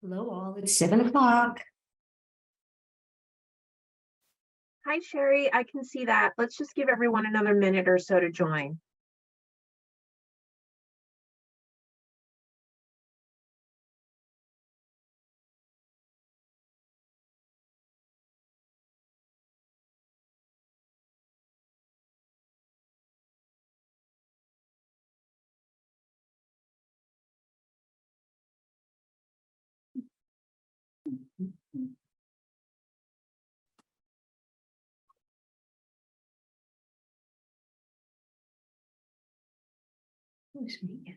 Hello all, it's 7 o'clock. Hi, Sherry. I can see that. Let's just give everyone another minute or so to join. Who's me?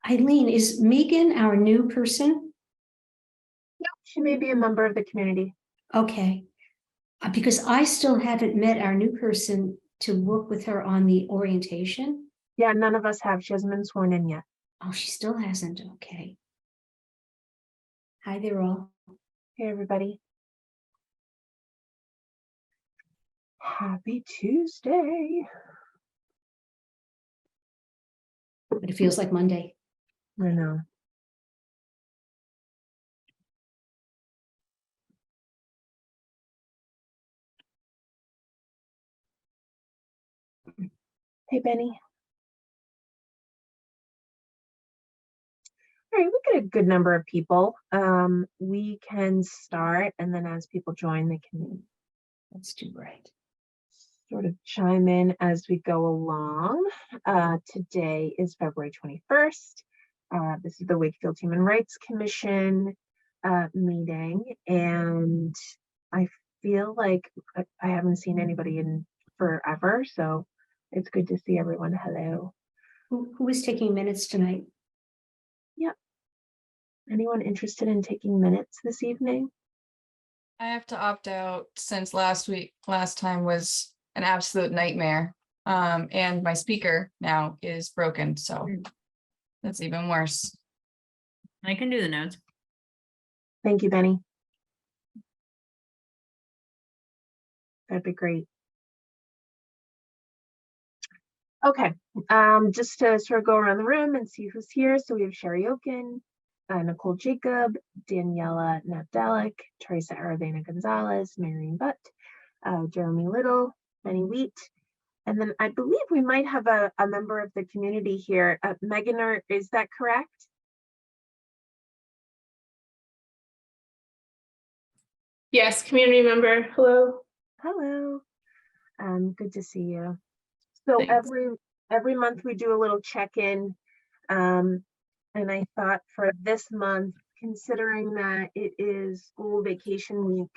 Eileen, is Megan our new person? She may be a member of the community. Okay. Because I still haven't met our new person to work with her on the orientation. Yeah, none of us have. She hasn't been sworn in yet. Oh, she still hasn't. Okay. Hi there all. Hey, everybody. Happy Tuesday. But it feels like Monday. I know. Hey, Benny. All right, we got a good number of people. We can start, and then as people join, they can Let's do right. sort of chime in as we go along. Today is February 21st. This is the Wakefield Human Rights Commission meeting, and I feel like I haven't seen anybody in forever, so it's good to see everyone. Hello. Who is taking minutes tonight? Yep. Anyone interested in taking minutes this evening? I have to opt out since last time was an absolute nightmare. And my speaker now is broken, so that's even worse. I can do the notes. Thank you, Benny. That'd be great. Okay, just to sort of go around the room and see who's here. So we have Sherry Oken, Nicole Jacob, Daniela Nabdalik, Teresa Aravena Gonzalez, Marion Butt, Jeremy Little, Benny Wheat, and then I believe we might have a member of the community here. Megan, is that correct? Yes, community member. Hello. Hello. Good to see you. So Thanks. every month we do a little check-in. And I thought for this month, considering that it is school vacation week,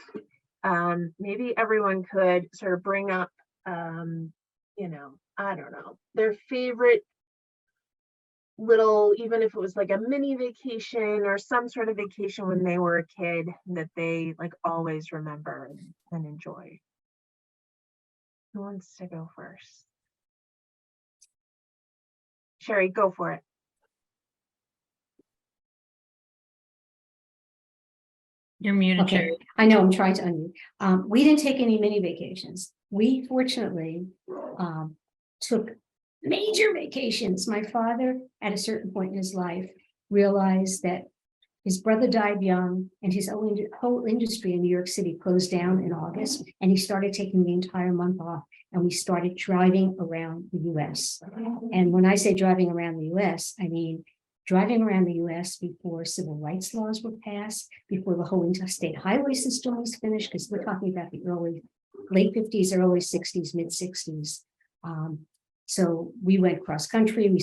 maybe everyone could sort of bring up, I don't know, their favorite little, even if it was like a mini vacation or some sort of vacation when they were a kid that they like always remember and enjoy. Who wants to go first? Sherry, go for it. You're muted, Okay, Sherry. I know I'm trying to unmute. We didn't take any mini vacations. We fortunately took major vacations. My father, at a certain point in his life, realized that his brother died young and his whole industry in New York City closed down in August, and he started taking the entire month off, and we started driving around the US. And when I say driving around the US, I mean driving around the US before civil rights laws were passed, before the whole interstate highway system was finished, because we're talking about the late 50s, early 60s, mid 60s. So we went cross country.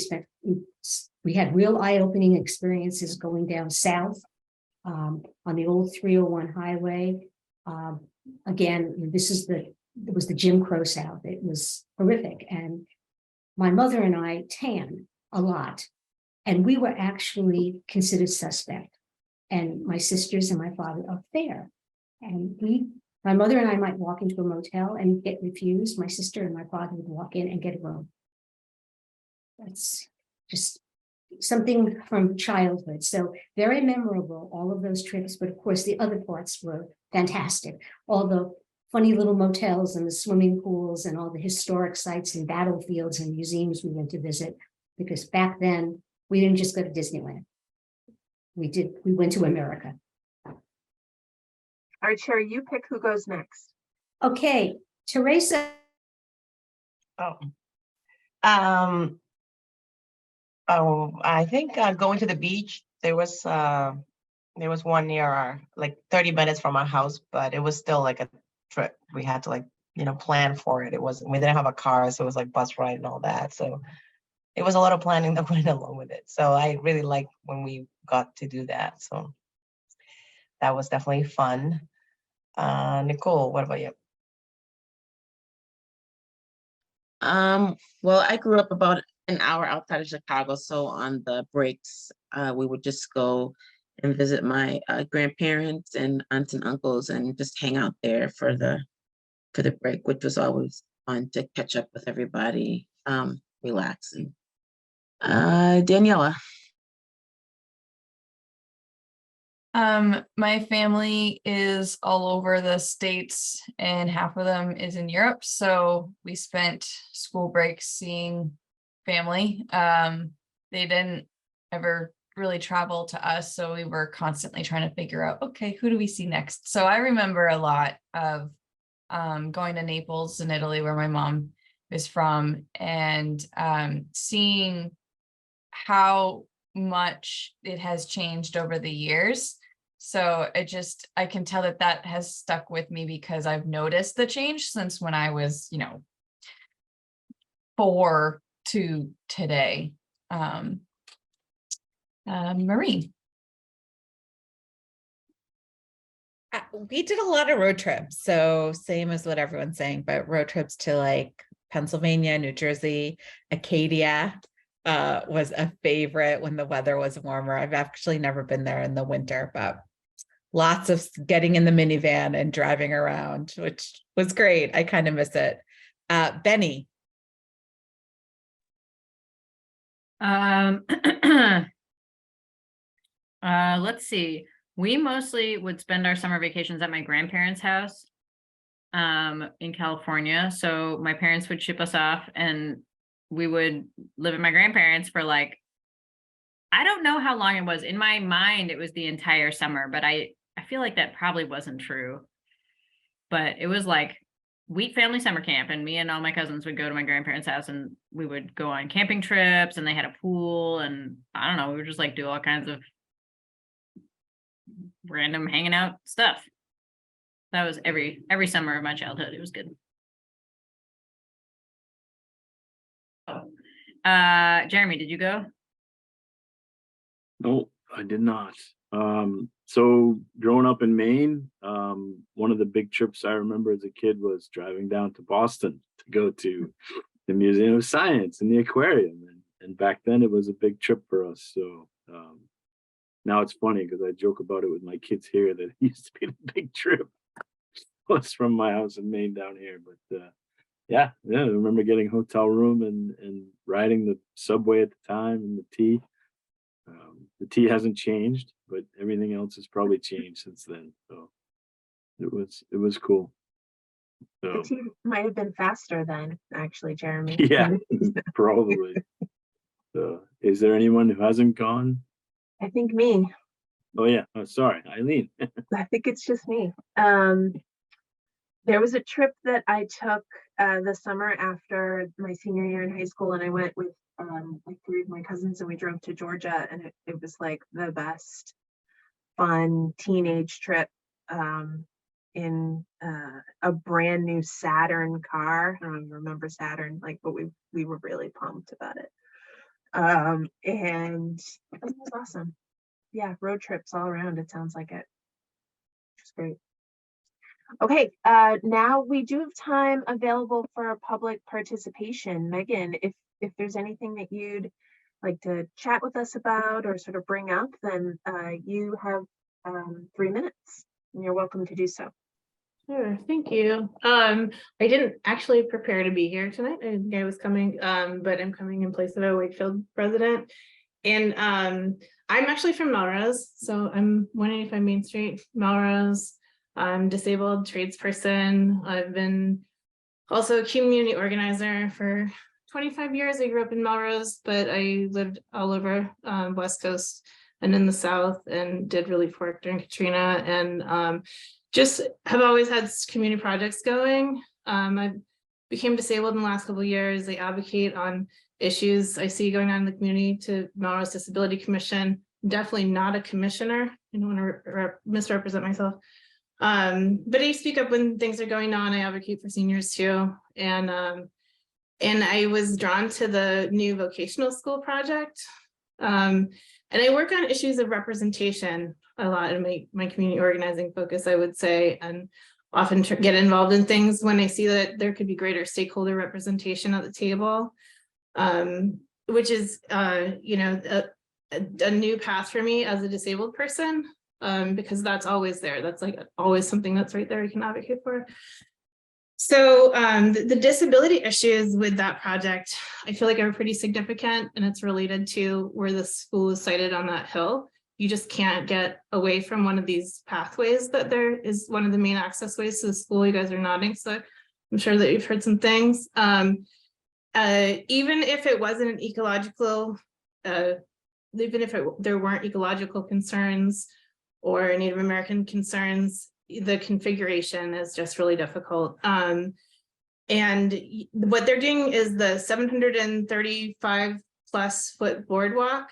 We had real eye-opening experiences going down south on the old 301 highway. Again, it was the Jim Crow South. It was horrific. And my mother and I tan a lot. And we were actually considered suspect. And my sisters and my father are fair. And my mother and I might walk into a motel and get refused. My sister and my father would walk in and get a room. That's just something from childhood. So very memorable, all of those trips. But of course, the other parts were fantastic. All the funny little motels and the swimming pools and all the historic sites and battlefields and museums we went to visit. Because back then, we didn't just go to Disneyland. We went to America. All right, Sherry, you pick who goes next. Okay, Teresa. Oh. I think going to the beach, there was one near like 30 minutes from our house, but it was still like a trip. We had to like, plan for it. We didn't have a car, so it was like bus ride and all that. So it was a lot of planning that went along with it. So I really liked when we got to do that. So that was definitely fun. Nicole, what about you? Well, I grew up about an hour outside of Chicago, so on the breaks, we would just go and visit my grandparents and aunts and uncles and just hang out there for the break, which was always fun to catch up with everybody, relax. And Daniela. My family is all over the States and half of them is in Europe. So we spent school breaks seeing family. They didn't ever really travel to us. So we were constantly trying to figure out, okay, who do we see next? So I remember a lot of going to Naples in Italy, where my mom is from, and seeing how much it has changed over the years. So I can tell that has stuck with me because I've noticed the change since when I was, 4 to today. Marie. We did a lot of road trips. So same as what everyone's saying, but road trips to like Pennsylvania, New Jersey, Acadia was a favorite when the weather was warmer. I've actually never been there in the winter, but lots of getting in the minivan and driving around, which was great. I kind of miss it. Benny. Let's see. We mostly would spend our summer vacations at my grandparents' house in California. So my parents would ship us off and we would live at my grandparents for like, I don't know how long it was. In my mind, it was the entire summer, but I feel like that probably wasn't true. But it was like Wheat Family Summer Camp, and me and all my cousins would go to my grandparents' house and we would go on camping trips, and they had a pool, and I don't know, we would just like do all kinds of random hanging out stuff. That was every summer of my childhood. It was good. Oh, Jeremy, did you go? No, I did not. So growing up in Maine, one of the big trips I remember as a kid was driving down to Boston to go to the Museum of Science and the aquarium. And back then it was a big trip for us. So now it's funny because I joke about it with my kids here that it used to be the big trip was from my house in Maine down here. But yeah, I remember getting a hotel room and riding the subway at the time and the T. The T hasn't changed, but everything else has probably changed since then. So it was cool. So, The tea might have been faster then, actually, Jeremy. yeah, probably. So, is there anyone who hasn't gone? I think me. Oh yeah. Oh, sorry, Eileen. I think it's just me. There was a trip that I took the summer after my senior year in high school, and I went with like 3 of my cousins, and we drove to Georgia, and it was like the best fun teenage trip in a brand new Saturn car. I don't even remember Saturn, like, but we were really pumped about it. And it was awesome. Yeah, road trips all around, it sounds like it. It's great. Okay, now we do have time available for public participation. Megan, if there's anything that you'd like to chat with us about or sort of bring up, then you have 3 minutes and you're welcome to do so. Sure, thank you. I didn't actually prepare to be here tonight. I was coming, but I'm coming in place of a Wakefield president. And I'm actually from Melrose, so I'm 185 Main Street, Melrose. I'm disabled tradesperson. I've been also a community organizer for 25 years. I grew up in Melrose, but I lived all over West Coast and in the South and did relief work during Katrina, and just have always had community projects going. I became disabled in the last couple of years. I advocate on issues I see going on in the community to Melrose Disability Commission. Definitely not a commissioner. I don't want to misrepresent myself. But I speak up when things are going on. I advocate for seniors too. And I was drawn to the new vocational school project. And I work on issues of representation a lot in my community organizing focus, I would say, and often get involved in things when I see that there could be greater stakeholder representation at the table, which is, you know, a new path for me as a disabled person, because that's always there. That's like always something that's right there you can advocate for. So the disability issues with that project, I feel like are pretty significant, and it's related to where the school is sited on that hill. You just can't get away from one of these pathways that there is one of the main access ways to the school. You guys are nodding, so I'm sure that you've heard some things. Even if it wasn't an ecological, even if there weren't ecological concerns or Native American concerns, the configuration is just really difficult. And what they're doing is the 735 plus foot boardwalk,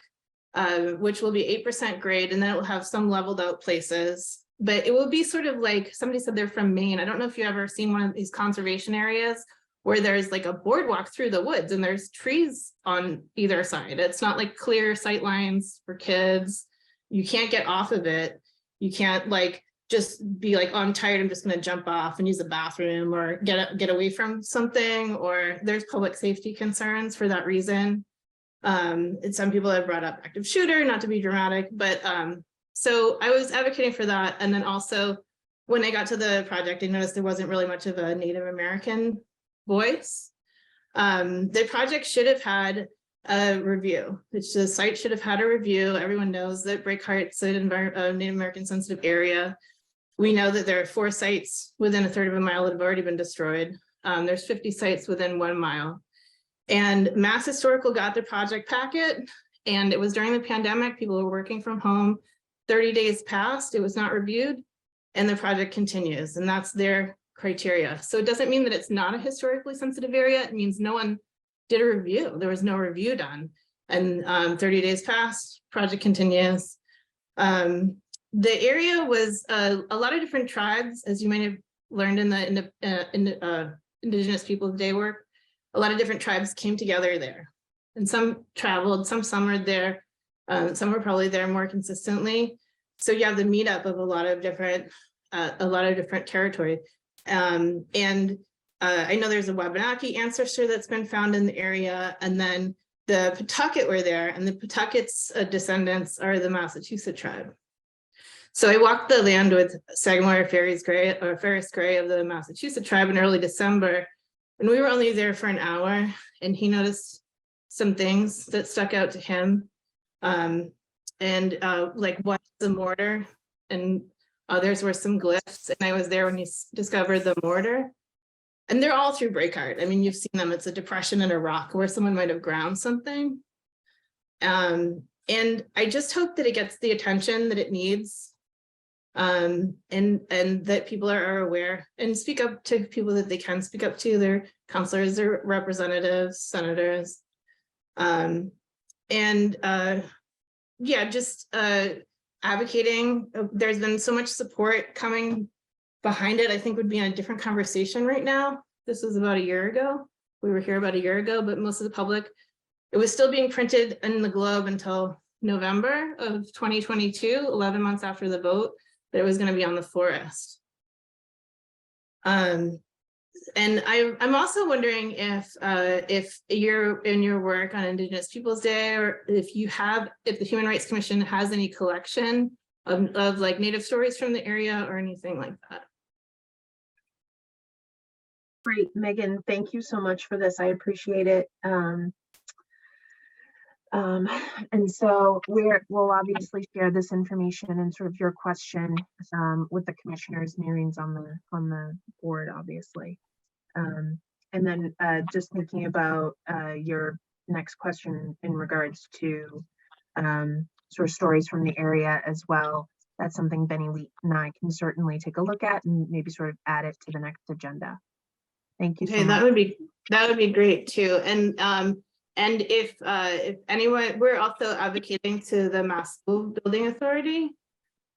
which will be 8% grade, and then it will have some leveled out places. But it will be sort of like, somebody said they're from Maine. I don't know if you've ever seen one of these conservation areas where there's like a boardwalk through the woods and there's trees on either side. It's not like clear sight lines for kids. You can't get off of it. You can't like just be like, oh, I'm tired, I'm just going to jump off and use the bathroom or get away from something, or there's public safety concerns for that reason. And some people have brought up active shooter, not to be dramatic, but so I was advocating for that. And then also when I got to the project, I noticed there wasn't really much of a Native American voice. The project should have had a review, which the site should have had a review. Everyone knows that Breakheart's an Native American sensitive area. We know that there are 4 sites within 1/3 of a mile that have already been destroyed. There's 50 sites within 1 mile. And Mass Historical got the project packet, and it was during the pandemic. People were working from home. 30 days passed, it was not reviewed, and the project continues, and that's their criteria. So it doesn't mean that it's not a historically sensitive area. It means no one did a review. There was no review done, and 30 days passed, project continues. The area was a lot of different tribes, as you might have learned in the Indigenous Peoples Day work. A lot of different tribes came together there, and some traveled, some summered there, some were probably there more consistently. So you have the meetup of a lot of different territory. I know there's a Wabanaki ancestor that's been found in the area, and then the Pawtucket were there, and the Pawtucket's descendants are the Massachusetts tribe. So I walked the land with Sagamore Ferris Gray of the Massachusetts tribe in early December, and we were only there for an hour, and he noticed some things that stuck out to him, like what's the mortar, and others were some glyphs, and I was there when he discovered the mortar. And they're all through Breakheart. I mean, you've seen them. It's a depression in a rock where someone might have ground something. And I just hope that it gets the attention that it needs. And that people are aware and speak up to people that they can speak up to, their counselors, their representatives, senators. Just advocating. There's been so much support coming behind it. I think would be in a different conversation right now. This was about a year ago. We were here about a year ago, but most of the public, it was still being printed in the Globe until November of 2022, 11 months after the vote, that it was going to be on the forest. And I'm also wondering if you're in your work on Indigenous Peoples Day, or if the Human Rights Commission has any collection of like Native stories from the area or anything like that. Great, Megan, thank you so much for this. I appreciate it. And so we'll obviously share this information and sort of your question with the commissioners. Marion's on the board, obviously. And then just thinking about your next question in regards to sort of stories from the area as well. That's something Benny Wheat and I can certainly take a look at and maybe sort of add it to the next agenda. Thank you so Okay, much. that would be great too. And if anyone, we're also advocating to the Mass School Building Authority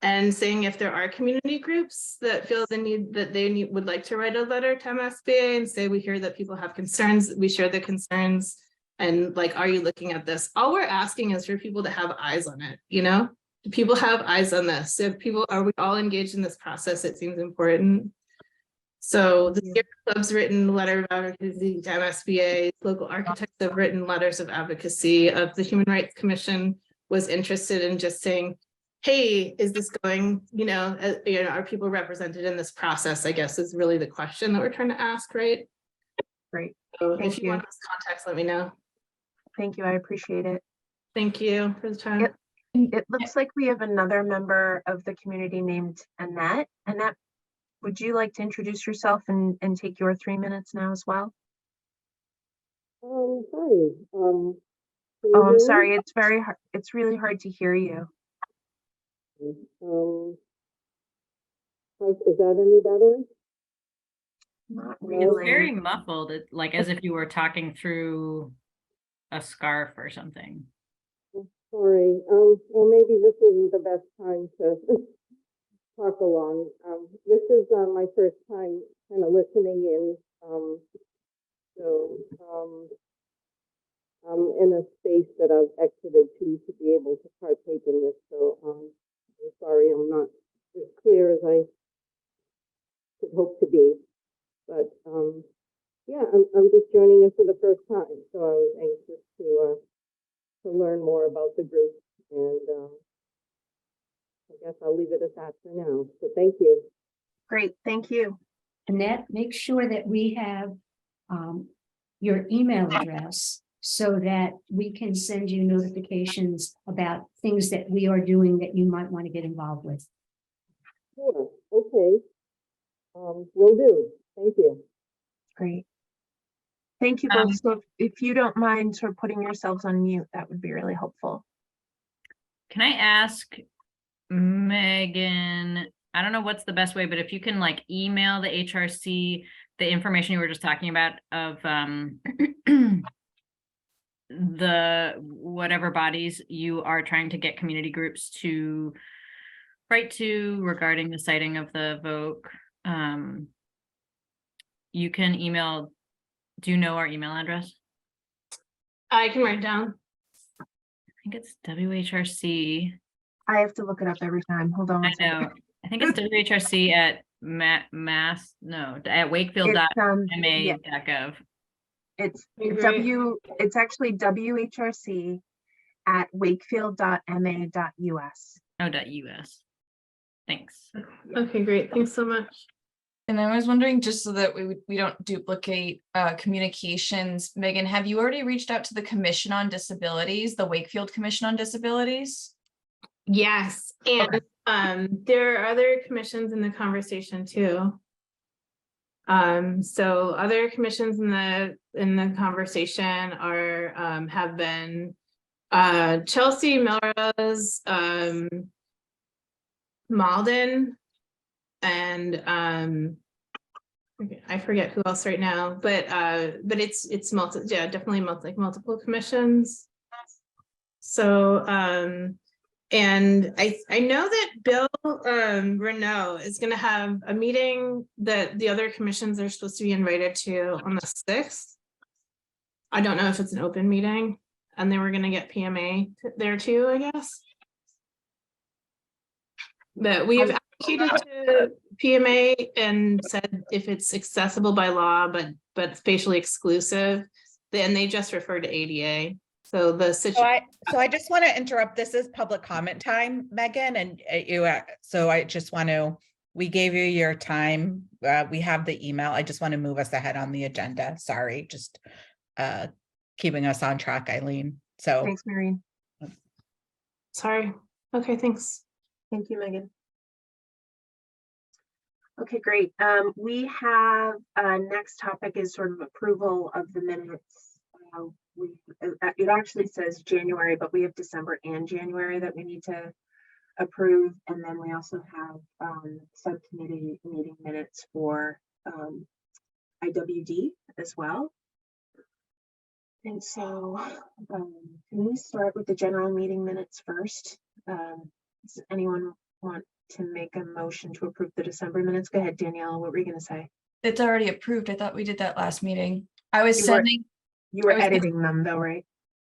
and saying if there are community groups that feel the need that they would like to write a letter to MSBA and say, we hear that people have concerns, we share the concerns, and like, are you looking at this? All we're asking is for people to have eyes on it, you know? Do people have eyes on this? If people, are we all engaged in this process? It seems important. So the Sierra Club's written a letter of advocacy to MSBA, local architects have written letters of advocacy. Of the Human Rights Commission was interested in just saying, hey, is this going, are people represented in this process, I guess is really the question that we're trying to ask, right? Great. So Thank if you you. want this context, let me know. Thank you. I appreciate it. Thank you for the time. Yep. It looks like we have another member of the community named Annette. Annette, would you like to introduce yourself and take your 3 minutes now as well? Hi. Oh, I'm sorry. It's very hard. It's really hard to hear you. Is that any better? Not No. It's really. very muffled, like as if you were talking through a scarf or something. Sorry. Well, maybe this isn't the best time to talk along. This is my first time kind of listening in. I'm in a space that I've exited to be able to partake in this. So I'm sorry I'm not as clear as I could hope to be. But yeah, I'm just joining in for the first time, so I was anxious to learn more about the group, and I guess I'll leave it at that for now. So thank you. Great. Thank you. Annette, make sure that we have your email address so that we can send you notifications about things that we are doing that you might want to get involved with. Sure. Okay. Will do. Thank you. Great. Thank you both. So if you don't mind sort of putting yourselves on mute, that would be really helpful. Can I ask Megan, I don't know what's the best way, but if you can like email the HRC, the information you were just talking about of the whatever bodies you are trying to get community groups to write to regarding the citing of the Voc. You can email, do you know our email address? I can write it down. I think it's WHRC. I have to look it up every time. Hold on. I one second. know. I think it's WHRC at at wakefield.ma.gov. It's Great. it's actually WHRC at wakefield.ma.us. Oh, .us. Thanks. Okay, great. Thanks so much. And I was wondering, just so that we don't duplicate communications, Megan, have you already reached out to the Commission on Disabilities, the Wakefield Commission on Disabilities? Yes, and there are other commissions in the conversation too. So other commissions in the conversation are have been Chelsea, Melrose, Malden, and I forget who else right now, but it's definitely multiple commissions. So and I know that Bill Renault is going to have a meeting that the other commissions are supposed to be invited to on the 6th. I don't know if it's an open meeting, and they were going to get PMA there too, I guess. But we have advocated to PMA and said if it's accessible by law, but spatially exclusive, then they just refer to ADA. So the situation. So I just want to interrupt. This is public comment time, Megan, and so I just want to, we gave you your time. We have the email. I just want to move us ahead on the agenda. Sorry, just keeping us on track, Eileen. So Thanks, Maureen. Sorry. Okay, thanks. Thank you, Megan. Okay, great. We have, next topic is sort of approval of the minutes. It actually says January, but we have December and January that we need to approve. And then we also have subcommittee meeting minutes for IWD as well. And so can we start with the general meeting minutes first? Does anyone want to make a motion to approve the December minutes? Go ahead, Danielle. What were you going to say? It's already approved. I thought we did that last meeting. I was You were- sending, You were I was- editing them though, right?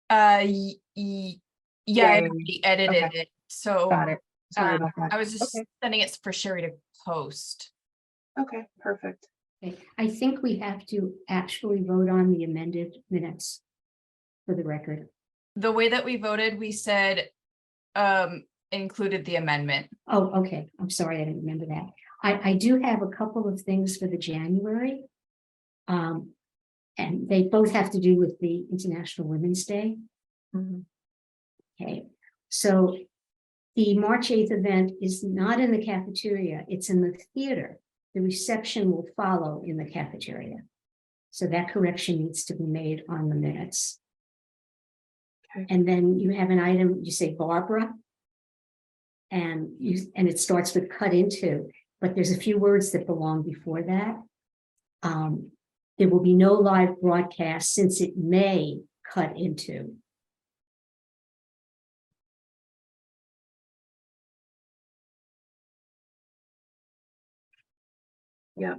yeah, Yeah, I yeah, already edited Okay. it. So Got it. Sorry about that. I was just Okay. sending it for Sherry to post. Okay, perfect. Okay, I think we have to actually vote on the amended minutes for the record. The way that we voted, we said included the amendment. Oh, okay. I'm sorry, I didn't remember that. I do have a couple of things for the January. And they both have to do with the International Women's Day. Mhm. Okay, so the March 8th event is not in the cafeteria, it's in the theater. The reception will follow in the cafeteria. So that correction needs to be made on the minutes. Okay. And then you have an item, you say Barbara. And it starts with cut into, but there's a few words that belong before that. There will be no live broadcast since it may cut into. Yeah.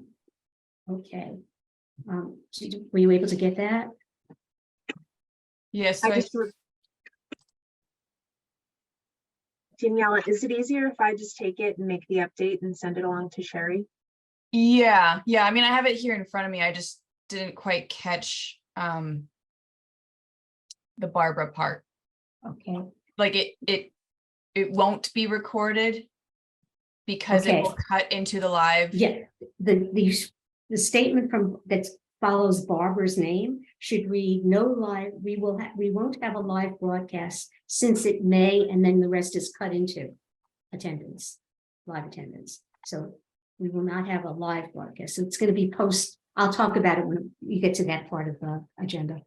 Okay. Were you able to get that? Yes. I just Daniela, is it easier if I just take it and make the update and send it along to Sherry? Yeah. I mean, I have it here in front of me. I just didn't quite catch the Barbara part. Okay. Like it won't be recorded because it Okay. will cut into the live. Yeah, the statement from that follows Barbara's name should read no live, we won't have a live broadcast since it may, and then the rest is cut into attendance, live attendance. So we will not have a live broadcast. So it's going to be post, I'll talk about it when you get to that part of the agenda.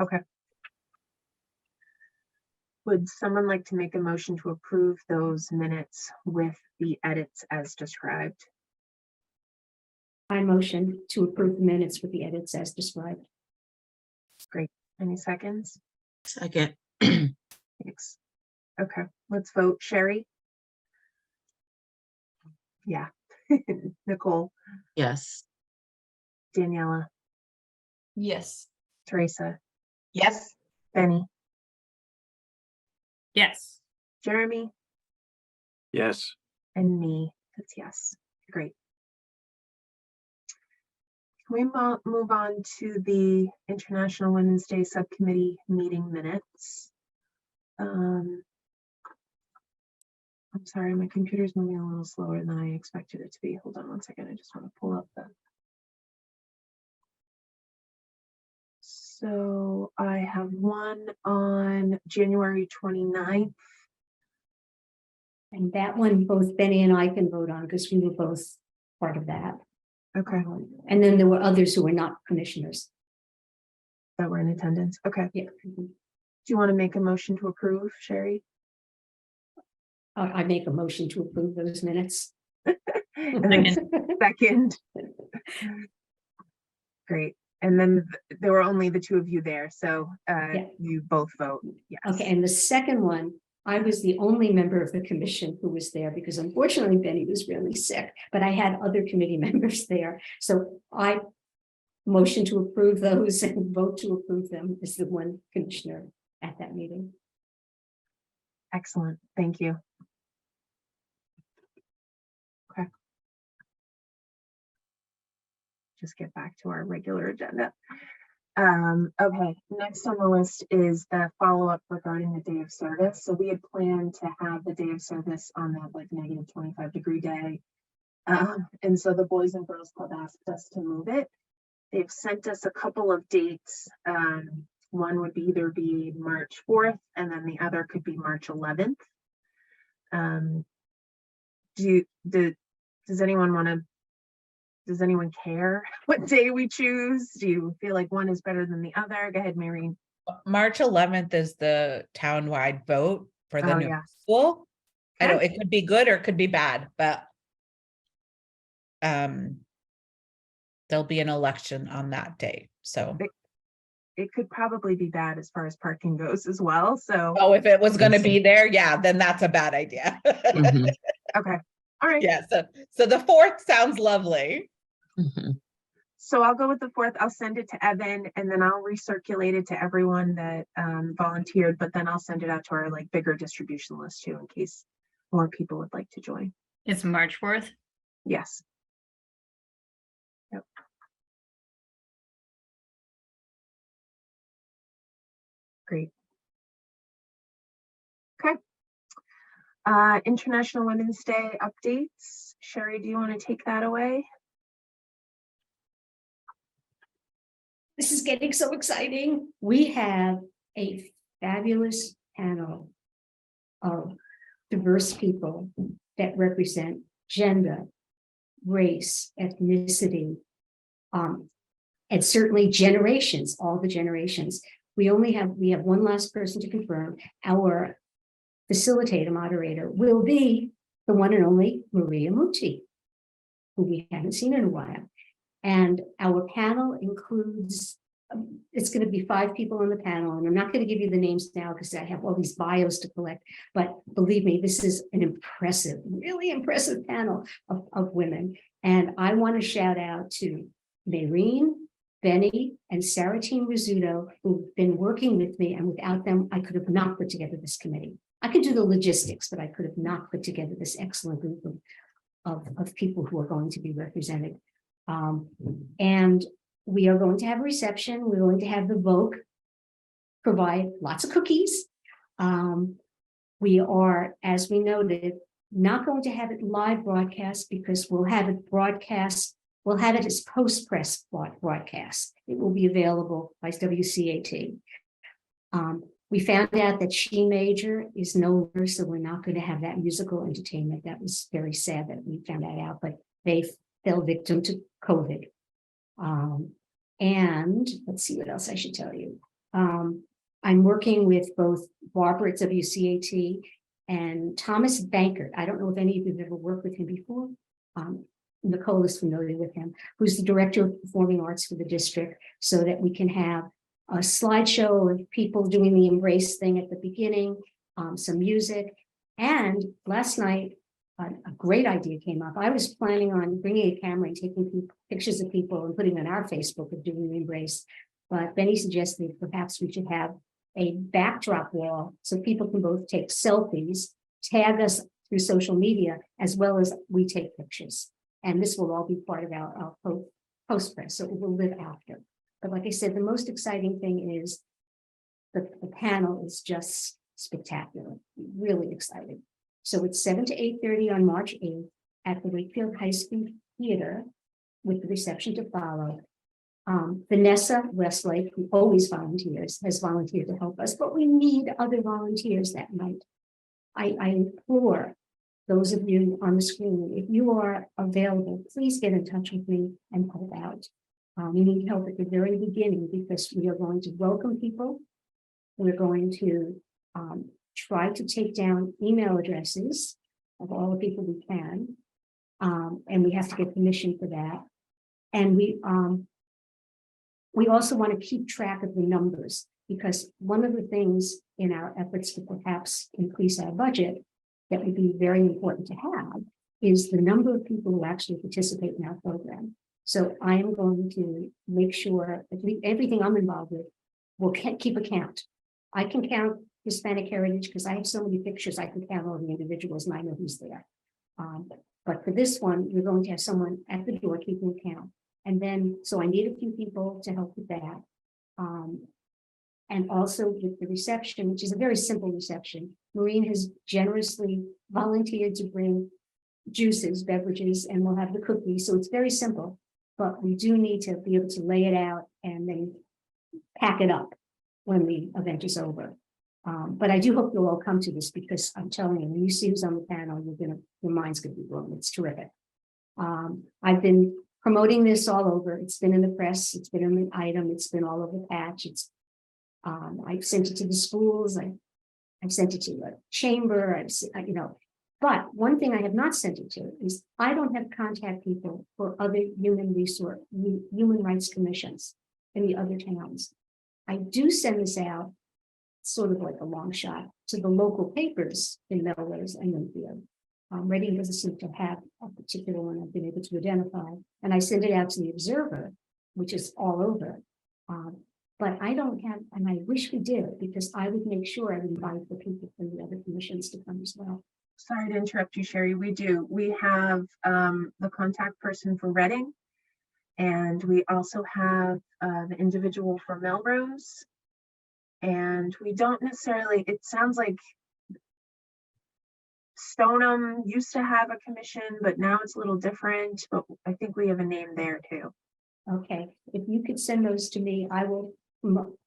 Okay. Would someone like to make a motion to approve those minutes with the edits as described? I motion to approve the minutes with the edits as described. Great. Any seconds? Second. Thanks. Okay, let's vote. Sherry? Yeah. Nicole? Yes. Daniela? Yes. Teresa? Yes. Benny? Yes. Jeremy? Yes. And me, that's yes. Great. Can we move on to the International Women's Day Subcommittee meeting minutes? I'm sorry, my computer's moving a little slower than I expected it to be. Hold on one second. I just want to pull up the. So I have one on January 29th. And that one, both Benny and I can vote on because we were both part of that. Okay, And then there were others who were not commissioners. that were in attendance. Okay. Yeah. Do you want to make a motion to approve, Sherry? I make a motion to approve those minutes. And then second. Great. And then there were only the two of you there, so Yeah. you both vote yes. Okay, and the second one, I was the only member of the commission who was there because unfortunately Benny was really sick, but I had other committee members there. So I motion to approve those and vote to approve them as the one commissioner at that meeting. Excellent, thank you. Okay. Just get back to our regular agenda. Okay, next on the list is the follow-up regarding the day of service. So we had planned to have the day of service on that like -25-degree day. And so the Boys and Girls Club asked us to move it. they've sent us a couple of dates. One would either be March 4th, and then the other could be March 11th. Does anyone care what day we choose? Do you feel like one is better than the other? Go ahead, Mary. March 11th is the townwide vote for the Oh, new yeah. school. I know Okay. it could be good or it could be bad, but there'll be an election on that day. So It could probably be bad as far as parking goes as well. So, oh, if it was going to Yes. be there, yeah, then that's a bad idea. Mhm, okay. All right. Yeah, so the 4th sounds lovely. mhm. So I'll go with the 4th. I'll send it to Evan, and then I'll recirculate it to everyone that volunteered, but then I'll send it out to our like bigger distribution list too, in case more people would like to join. It's March 4th. Yes. Yep. Great. Okay. International Women's Day updates. Sherry, do you want to take that away? This is getting so exciting. We have a fabulous panel of diverse people that represent gender, race, ethnicity, and certainly generations, all the generations. We have one last person to confirm. Our facilitator moderator will be the one and only Maria Muti, who we haven't seen in a while. And our panel includes, it's going to be 5 people on the panel, and I'm not going to give you the names now because I have all these bios to collect, but believe me, this is an impressive, really impressive panel of women. And I want to shout out to Maureen, Benny, and Saratine Rizzuto, who've been working with me, and without them, I could have not put together this committee. I could do the logistics, but I could have not put together this excellent group of people who are going to be represented. And we are going to have a reception. We're going to have the Vogue provide lots of cookies. We are, as we noted, not going to have it live broadcast because we'll have it broadcast. We'll have it as post-press broadcast. It will be available by WCAT. We found out that She Major is no longer, so we're not going to have that musical entertainment. That was very sad that we found that out, but they fell victim to COVID. And let's see what else I should tell you. I'm working with both Barbara at WCAT and Thomas Bankert. I don't know if any of you have ever worked with him before. Nicole is familiar with him, who's the director of performing arts for the district, so that we can have a slideshow of people doing the embrace thing at the beginning, some music. And last night, a great idea came up. I was planning on bringing a camera and taking pictures of people and putting on our Facebook of doing the embrace. But Benny suggested perhaps we should have a backdrop wall so people can both take selfies, tag us through social media, as well as we take pictures. And this will all be part of our post-press, so it will live after. But like I said, the most exciting thing is the panel is just spectacular, really exciting. So it's 7 to 8:30 on March 8th at the Wakefield High School Theater with the reception to follow. Vanessa Westlake, who always volunteers, has volunteered to help us, but we need other volunteers that night. I implore those of you on the screen, if you are available, please get in touch with me and help out. We need help at the very beginning because we are going to welcome people. We're going to try to take down email addresses of all the people we can. And we have to get permission for that. And we also want to keep track of the numbers, because one of the things in our efforts to perhaps increase our budget that would be very important to have is the number of people who actually participate in our program. So I am going to make sure that everything I'm involved with will keep a count. I can count Hispanic heritage because I have so many pictures. I can count all the individuals and I know who's there. But for this one, you're going to have someone at the door keeping count. And then, so I need a few people to help with that. And also with the reception, which is a very simple reception. Maureen has generously volunteered to bring juices, beverages, and we'll have the cookies. So it's very simple. but we do need to be able to lay it out and then pack it up when the event is over. But I do hope you'll all come to this, because I'm telling you, when you see who's on the panel, your mind's gonna be blown. It's terrific. I've been promoting this all over. It's been in the press, it's been in the item, it's been all over the patch. I've sent it to the schools, I've sent it to the chamber, but one thing I have not sent it to is I don't have contact people for other human rights commissions in the other towns. I do send this out, sort of like a long shot, to the local papers in Melrose and Wakefield. Reading doesn't seem to have a particular one I've been able to identify, and I send it out to the Observer, which is all over. But I don't have, and I wish we did, because I would make sure I would invite the people from the other commissions to come as well. Sorry to interrupt you, Sherry. We do. We have the contact person for Reading, and we also have the individual for Melrose. And we don't necessarily, it sounds like Stoneham used to have a commission, but now it's a little different, but I think we have a name there too. Okay, if you could send those to me, I will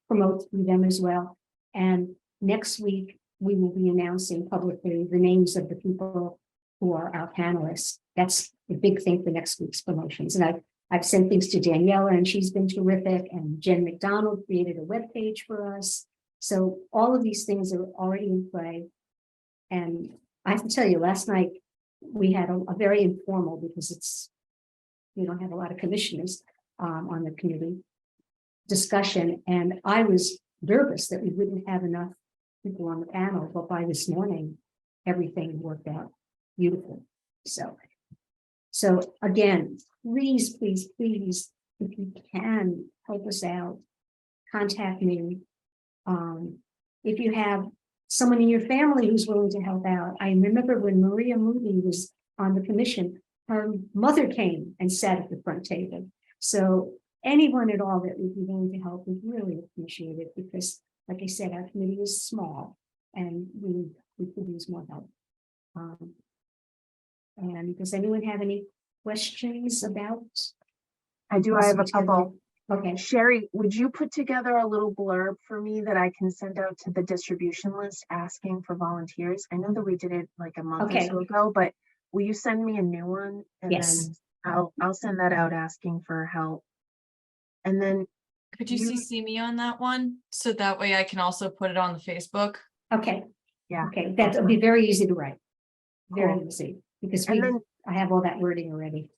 promote through them as well. And next week, we will be announcing publicly the names of the people who are our panelists. That's the big thing for next week's promotions. And I've sent things to Daniela, and she's been terrific. And Jen McDonald created a webpage for us. So all of these things are already in play. And I have to tell you, last night we had a very informal, because we don't have a lot of commissioners on the committee, discussion. And I was nervous that we wouldn't have enough people on the panel, but by this morning, everything worked out beautiful. So again, please, please, please, if you can help us out, contact me. If you have someone in your family who's willing to help out. I remember when Maria Moody was on the commission, her mother came and sat at the front table. So anyone at all that would be willing to help, we really appreciate it, because like I said, our committee is small and we could use more help. And does anyone have any questions about? I do. I have a couple. Okay. Sherry, would you put together a little blurb for me that I can send out to the distribution list asking for volunteers? I know that we did it like a month or so ago, but will you send me a new one? And yes. Then I'll send that out asking for help. And then could you CC me on that one? So that way I can also put it on the Facebook. Okay. Yeah. Okay. That'll be very easy to write. Very Cool. easy, because I have all that wording already.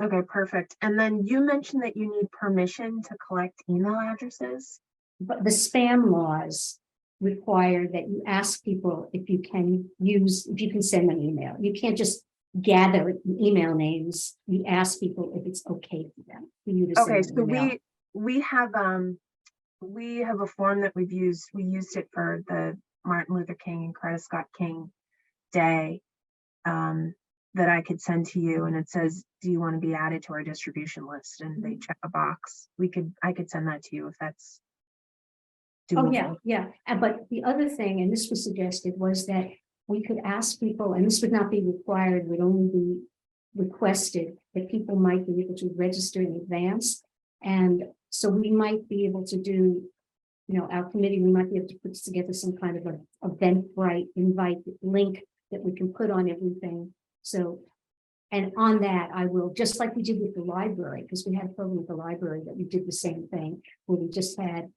Okay, perfect. And then you mentioned that you need permission to collect email addresses. But the spam laws require that you ask people if you can send an email. You can't just gather email names. You ask people if it's okay for them. For you to Okay, send an email. so we have a form that we've used. We used it for the Martin Luther King and Coretta Scott King Day. That I could send to you, and it says, do you want to be added to our distribution list? And they check a box. I could send that to you if that's doable. Oh, yeah. But the other thing, and this was suggested, was that we could ask people, and this would not be required, would only be requested, that people might be able to register in advance. And so we might be able to do, our committee, we might be able to put together some kind of an Eventbrite invite link that we can put on everything. So, and on that, I will, just like we did with the library, because we had a program with the library that we did the same thing, where we just had,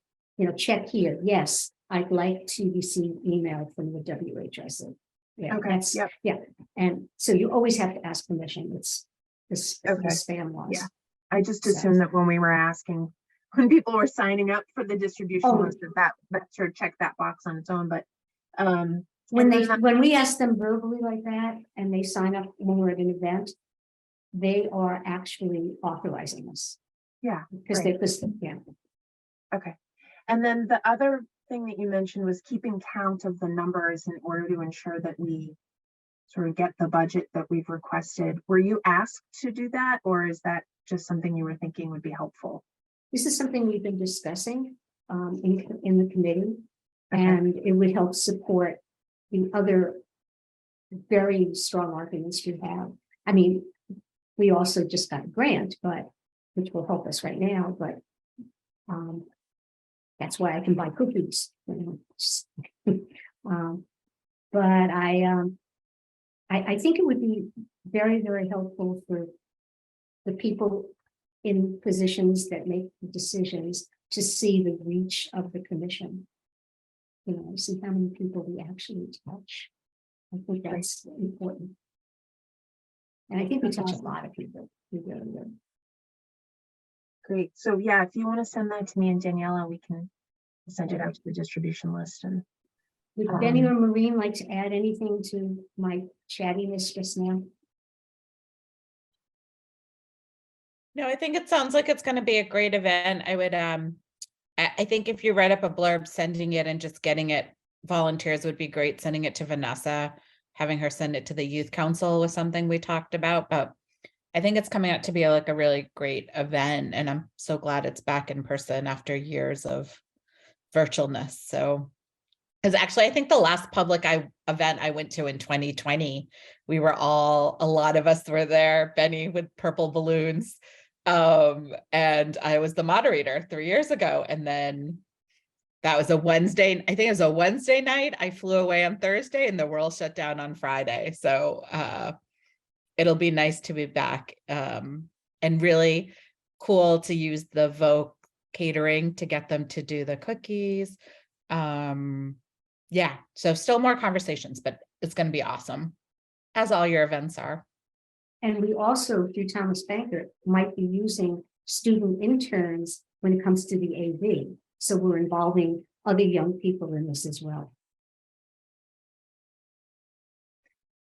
check here. Yes, I'd like to receive email from the WHS. Yeah, okay. Yeah. And so you always have to ask permission. It's the spam laws. Yeah. I just assumed that when we were asking, when people were signing up for the distribution list, that sort of checked that box on its own. But when we ask them verbally like that, and they sign up when we're at an event, they are actually authorizing us. Yeah. Because yeah. Okay. And then the other thing that you mentioned was keeping count of the numbers in order to ensure that we sort of get the budget that we've requested. Were you asked to do that, or is that just something you were thinking would be helpful? This is something we've been discussing in the committee, and it would help support the other very strong arguments you have. I mean, we also just got a grant, but which will help us right now, but that's why I can buy cookies. But I think it would be very, very helpful for the people in positions that make the decisions to see the reach of the commission. See how many people we actually touch. I think that's important. And I think we touch a lot of people. We really do. Great. So yeah, if you want to send that to me and Daniela, we can send it out to the distribution list. And Would Benny or Maureen like to add anything to my chattiness just now? No, I think it sounds like it's going to be a great event. I would, I think if you write up a blurb, sending it and just getting it, volunteers would be great. Sending it to Vanessa, having her send it to the youth council was something we talked about, but I think it's coming out to be like a really great event. And I'm so glad it's back in person after years of virtualness. So, because actually, I think the last public event I went to in 2020, we were all, a lot of us were there, Benny with purple balloons. And I was the moderator 3 years ago. And then that was a Wednesday. I think it was a Wednesday night. I flew away on Thursday and the world shut down on Friday. So it'll be nice to be back, and really cool to use the Vogue catering to get them to do the cookies. Yeah, so still more conversations, but it's going to be awesome, as all your events are. And we also, through Thomas Banker, might be using student interns when it comes to the AV. So we're involving other young people in this as well.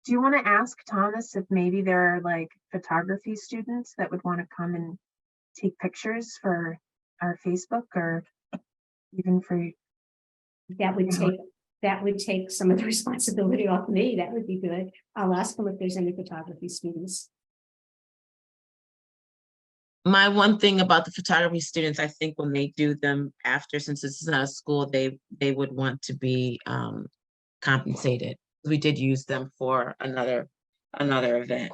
do you want to ask Thomas if maybe there are like photography students that would want to come and take pictures for our Facebook, or even for That would take some of the responsibility off me. That would be good. I'll ask them if there's any photography students. My one thing about the photography students, I think when they do them after, since this is not a school, they would want to be compensated. We did use them for another event.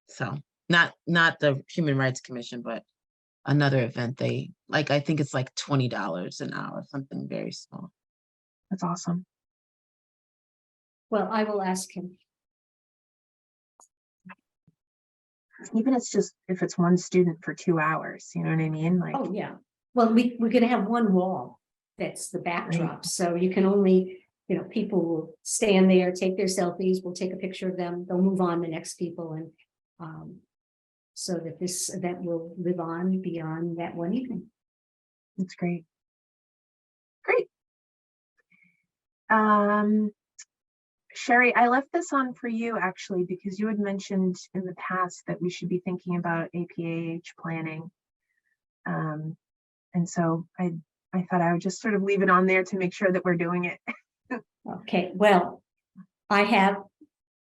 So not the Human Rights Commission, but another event. They like, I think it's like $20 an hour, something very small. That's awesome. Well, I will ask him. Even it's just if it's one student for 2 hours, you know what I mean? Like, Oh, yeah. Well, we're gonna have one wall that's the backdrop, so you can only, people will stand there, take their selfies, we'll take a picture of them, they'll move on to the next people, and so that this event will live on beyond that one evening. that's great. Great. Sherry, I left this on for you actually, because you had mentioned in the past that we should be thinking about APAH planning. And so I thought I would just sort of leave it on there to make sure that we're doing it. Okay, well, I have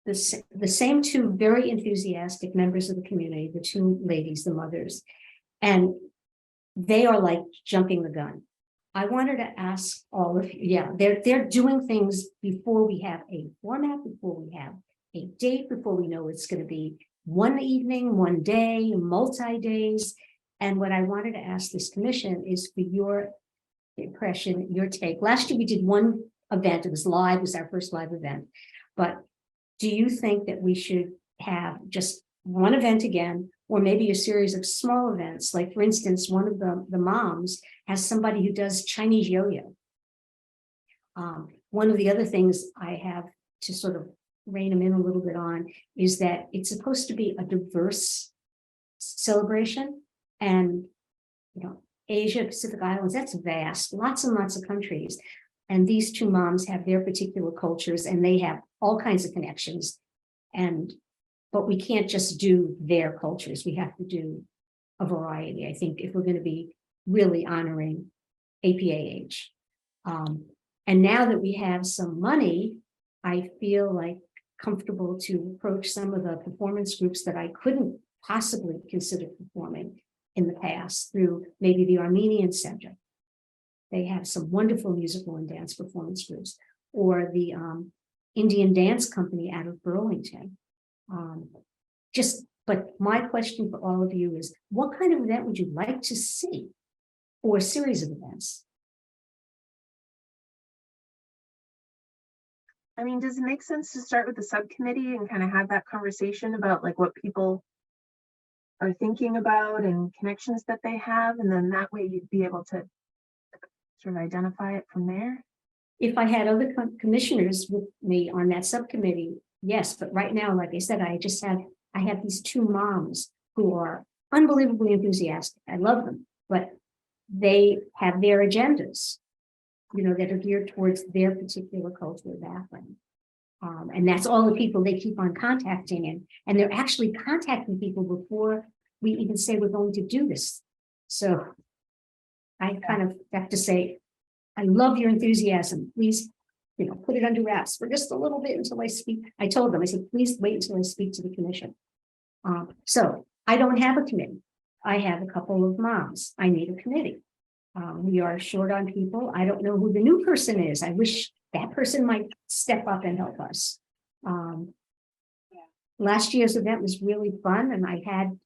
the same two very enthusiastic members of the community, the two ladies, the mothers, and they are like jumping the gun. I wanted to ask all of you, they're doing things before we have a format, before we have a date, before we know it's going to be one evening, one day, multi-days. And what I wanted to ask this commission is for your impression, your take. Last year we did one event, it was live, it was our first live event. But do you think that we should have just one event again, or maybe a series of small events? Like, for instance, one of the moms has somebody who does Chinese yo-yo. One of the other things I have to sort of rein them in a little bit on is that it's supposed to be a diverse celebration, and Asia, Pacific Islands, that's vast, lots and lots of countries. And these two moms have their particular cultures and they have all kinds of connections. But we can't just do their cultures. We have to do a variety, I think, if we're going to be really honoring APAH. And now that we have some money, I feel like comfortable to approach some of the performance groups that I couldn't possibly consider performing in the past through maybe the Armenian Center. They have some wonderful musical and dance performance groups, or the Indian Dance Company out of Burlington. Just But my question for all of you is, what kind of event would you like to see? Or a series of events? I mean, does it make sense to start with the subcommittee and kind of have that conversation about like what people are thinking about and connections that they have, and then that way you'd be able to sort of identify it from there? If I had other commissioners with me on that subcommittee, yes, but right now, like I said, I have these two moms who are unbelievably enthusiastic. I love them, but they have their agendas, that are geared towards their particular cultural background. And that's all the people they keep on contacting, and they're actually contacting people before we even say we're going to do this. So I kind of have to say, I love your enthusiasm. Please, put it under wraps for just a little bit until I speak. I told them, I said, please wait until I speak to the commission. So I don't have a committee. I have a couple of moms. I need a committee. We are short on people. I don't know who the new person is. I wish that person might step up and help us. Last year's event was really fun, and I had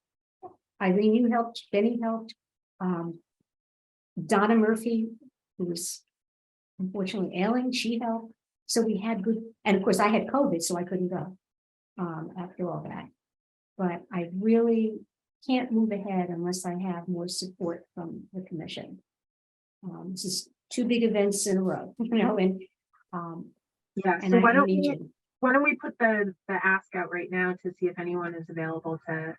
Irene, you helped, Benny helped, Donna Murphy, who was unfortunately ailing, she helped. So we had good, and of course I had COVID, so I couldn't go after all that. But I really can't move ahead unless I have more support from the commission. This is 2 big events in a row, and Yeah, and so I need you. why don't we put the ask out right now to see if anyone is available to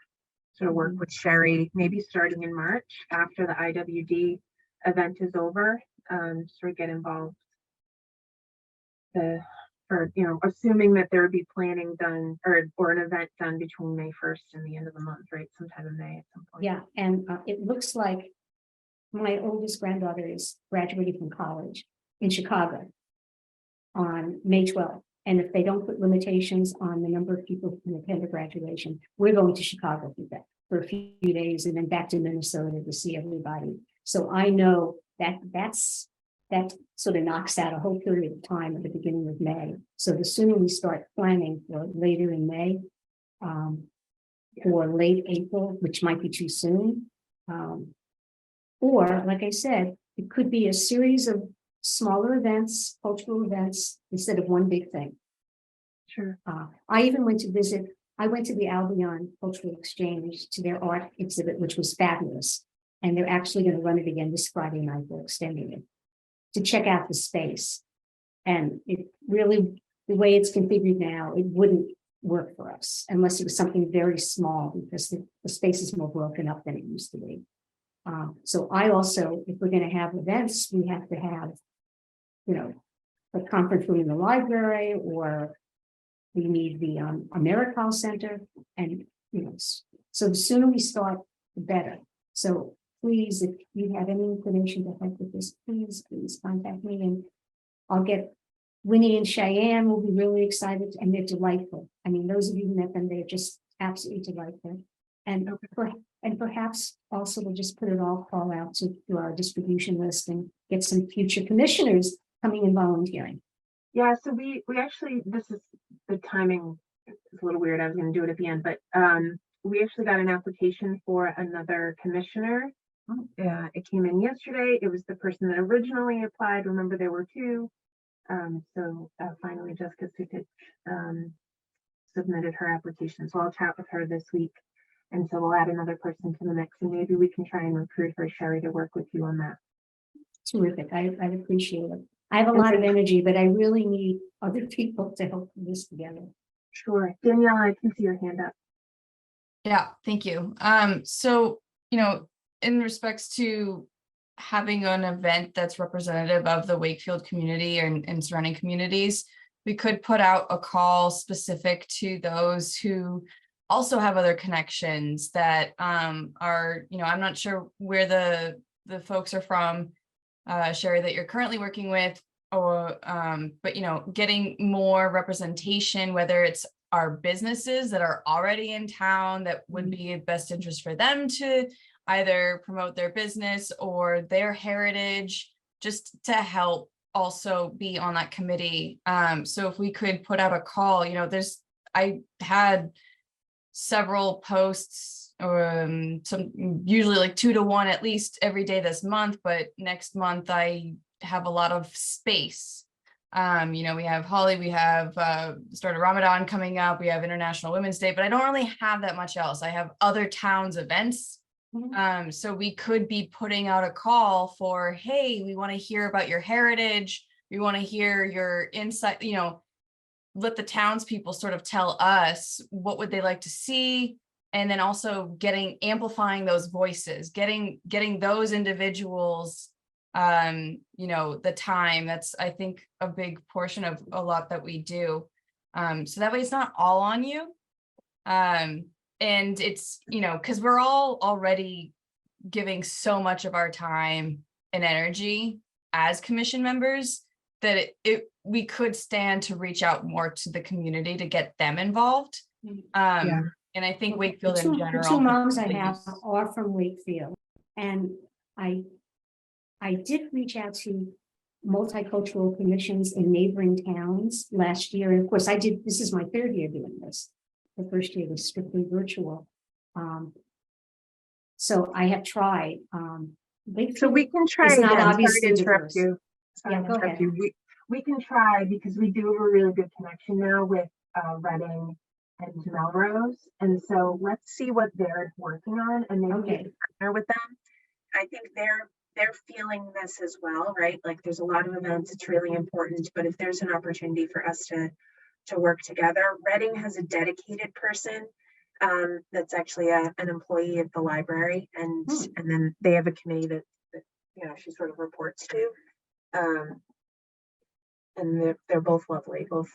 sort of work with Sherry, maybe starting in March after the IWD event is over, sort of get involved. Assuming that there would be planning done or an event done between May 1st and the end of the month, right? Sometime in May at some point. Yeah, and it looks like my oldest granddaughter is graduating from college in Chicago on May 12th. And if they don't put limitations on the number of people who can attend a graduation, we're going to Chicago for a few days and then back to Minnesota to see everybody. So I know that that sort of knocks out a whole period of time at the beginning of May. So the sooner we start planning for later in May, or late April, which might be too soon. Or, like I said, it could be a series of smaller events, cultural events, instead of one big thing. Sure. I even went to visit, I went to the Albion Cultural Exchange to their art exhibit, which was fabulous. And they're actually going to run it again this Friday night. They're extending it to check out the space. And it really, the way it's configured now, it wouldn't work for us unless it was something very small, because the space is more broken up than it used to be. So I also, if we're going to have events, we have to have, a conference room in the library, or we need the AmeriCal Center, and so the sooner we start, the better. So please, if you have any inclination to help with this, please contact me, and I'll get Winnie and Cheyenne will be really excited, and they're delightful. I mean, those of you who met them, they're just absolutely delightful. And perhaps also we'll just put it all call out to our distribution list and get some future commissioners coming and volunteering. Yeah, so we actually, this is the timing is a little weird. I was going to do it at the end, but we actually got an application for another commissioner. It came in yesterday. It was the person that originally applied. Remember, there were 2. So finally, Jessica Sukich submitted her application. So I'll chat with her this week. And so we'll add another person to the mix, and maybe we can try and recruit her, Sherry, to work with you on that. Terrific. I appreciate it. I have a lot of energy, but I really need other people to help put this together. Sure. Danielle, I can see your hand up. Yeah, thank you. So, in respects to having an event that's representative of the Wakefield community and surrounding communities, we could put out a call specific to those who also have other connections that are, I'm not sure where the folks are from, Sherry, that you're currently working with, or but getting more representation, whether it's our businesses that are already in town that would be in best interest for them to either promote their business or their heritage, just to help also be on that committee. So if we could put out a call, I had several posts, some usually like 2 to 1 at least every day this month, but next month I have a lot of space. You know, we have Holi, we have start of Ramadan coming up, we have International Women's Day, but I don't really have that much else. I have other towns events. So we could be putting out a call for, hey, we want to hear about your heritage. We want to hear your insight, you know, let the townspeople sort of tell us what would they like to see. And then also amplifying those voices, getting those individuals, you know, the time. That's, I think, a big portion of a lot that we do. So that way it's not all on you. And it's, you know, because we're all already giving so much of our time and energy as commission members that we could stand to reach out more to the community to get them involved. And I think Wakefield in The general. two moms I could have use- are from Wakefield, and I did reach out to multicultural commissions in neighboring towns last year. And of course, this is my 3rd year doing this. The first year was strictly virtual. So I have tried. So we can try It's not again. Sorry obviously to interrupt diverse. you. Sorry Yeah, to go interrupt ahead. you. We can try because we do have a really good connection now with Reading and Melrose. And so let's see what they're working on and maybe we Okay. can partner with them. I think they're feeling this as well, right? Like there's a lot of events, it's really important, but if there's an opportunity for us to work together, Reading has a dedicated person that's actually an employee of the library, and then they have a committee that you know she sort of reports to, and they're both lovely, both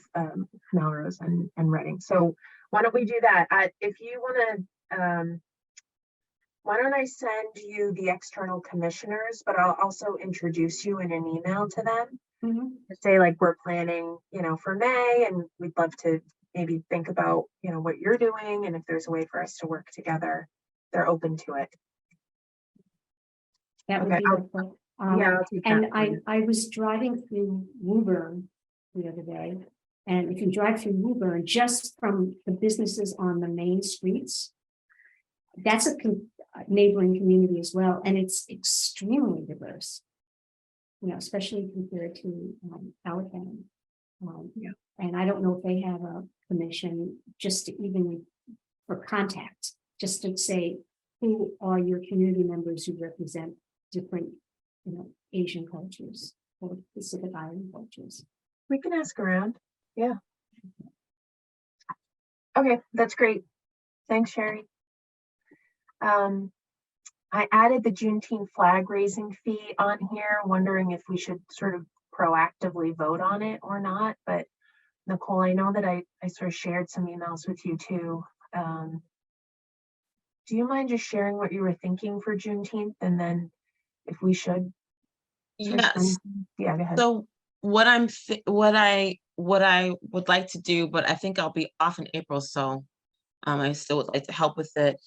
Melrose and Reading. So why don't we do that? If you want to, why don't I send you the external commissioners, but I'll also introduce you in an email to them. To say like we're planning, you know, for May, and we'd love to maybe think about, you know, what you're doing, and if there's a way for us to work together, they're open to it. That would Okay, be helpful. yeah, I'll take And that. I was driving through Woburn the other day, and if you drive through Woburn, just from the businesses on the main streets, that's a neighboring community as well, and it's extremely diverse. You know, especially compared to our town. And I don't know if they have a commission just to even for contact, just to say, who are your community members who represent different, you know, Asian cultures or Pacific Island cultures. We can ask around. Yeah. Okay, that's great. Thanks, Sherry. I added the Juneteenth flag raising fee on here, wondering if we should sort of proactively vote on it or not. But Nicole, I know that I sort of shared some emails with you too. Do you mind just sharing what you were thinking for Juneteenth, and then if we should? Yes. Yeah, go ahead. So what I would like to do, but I think I'll be off in April, so I still would like to help with it,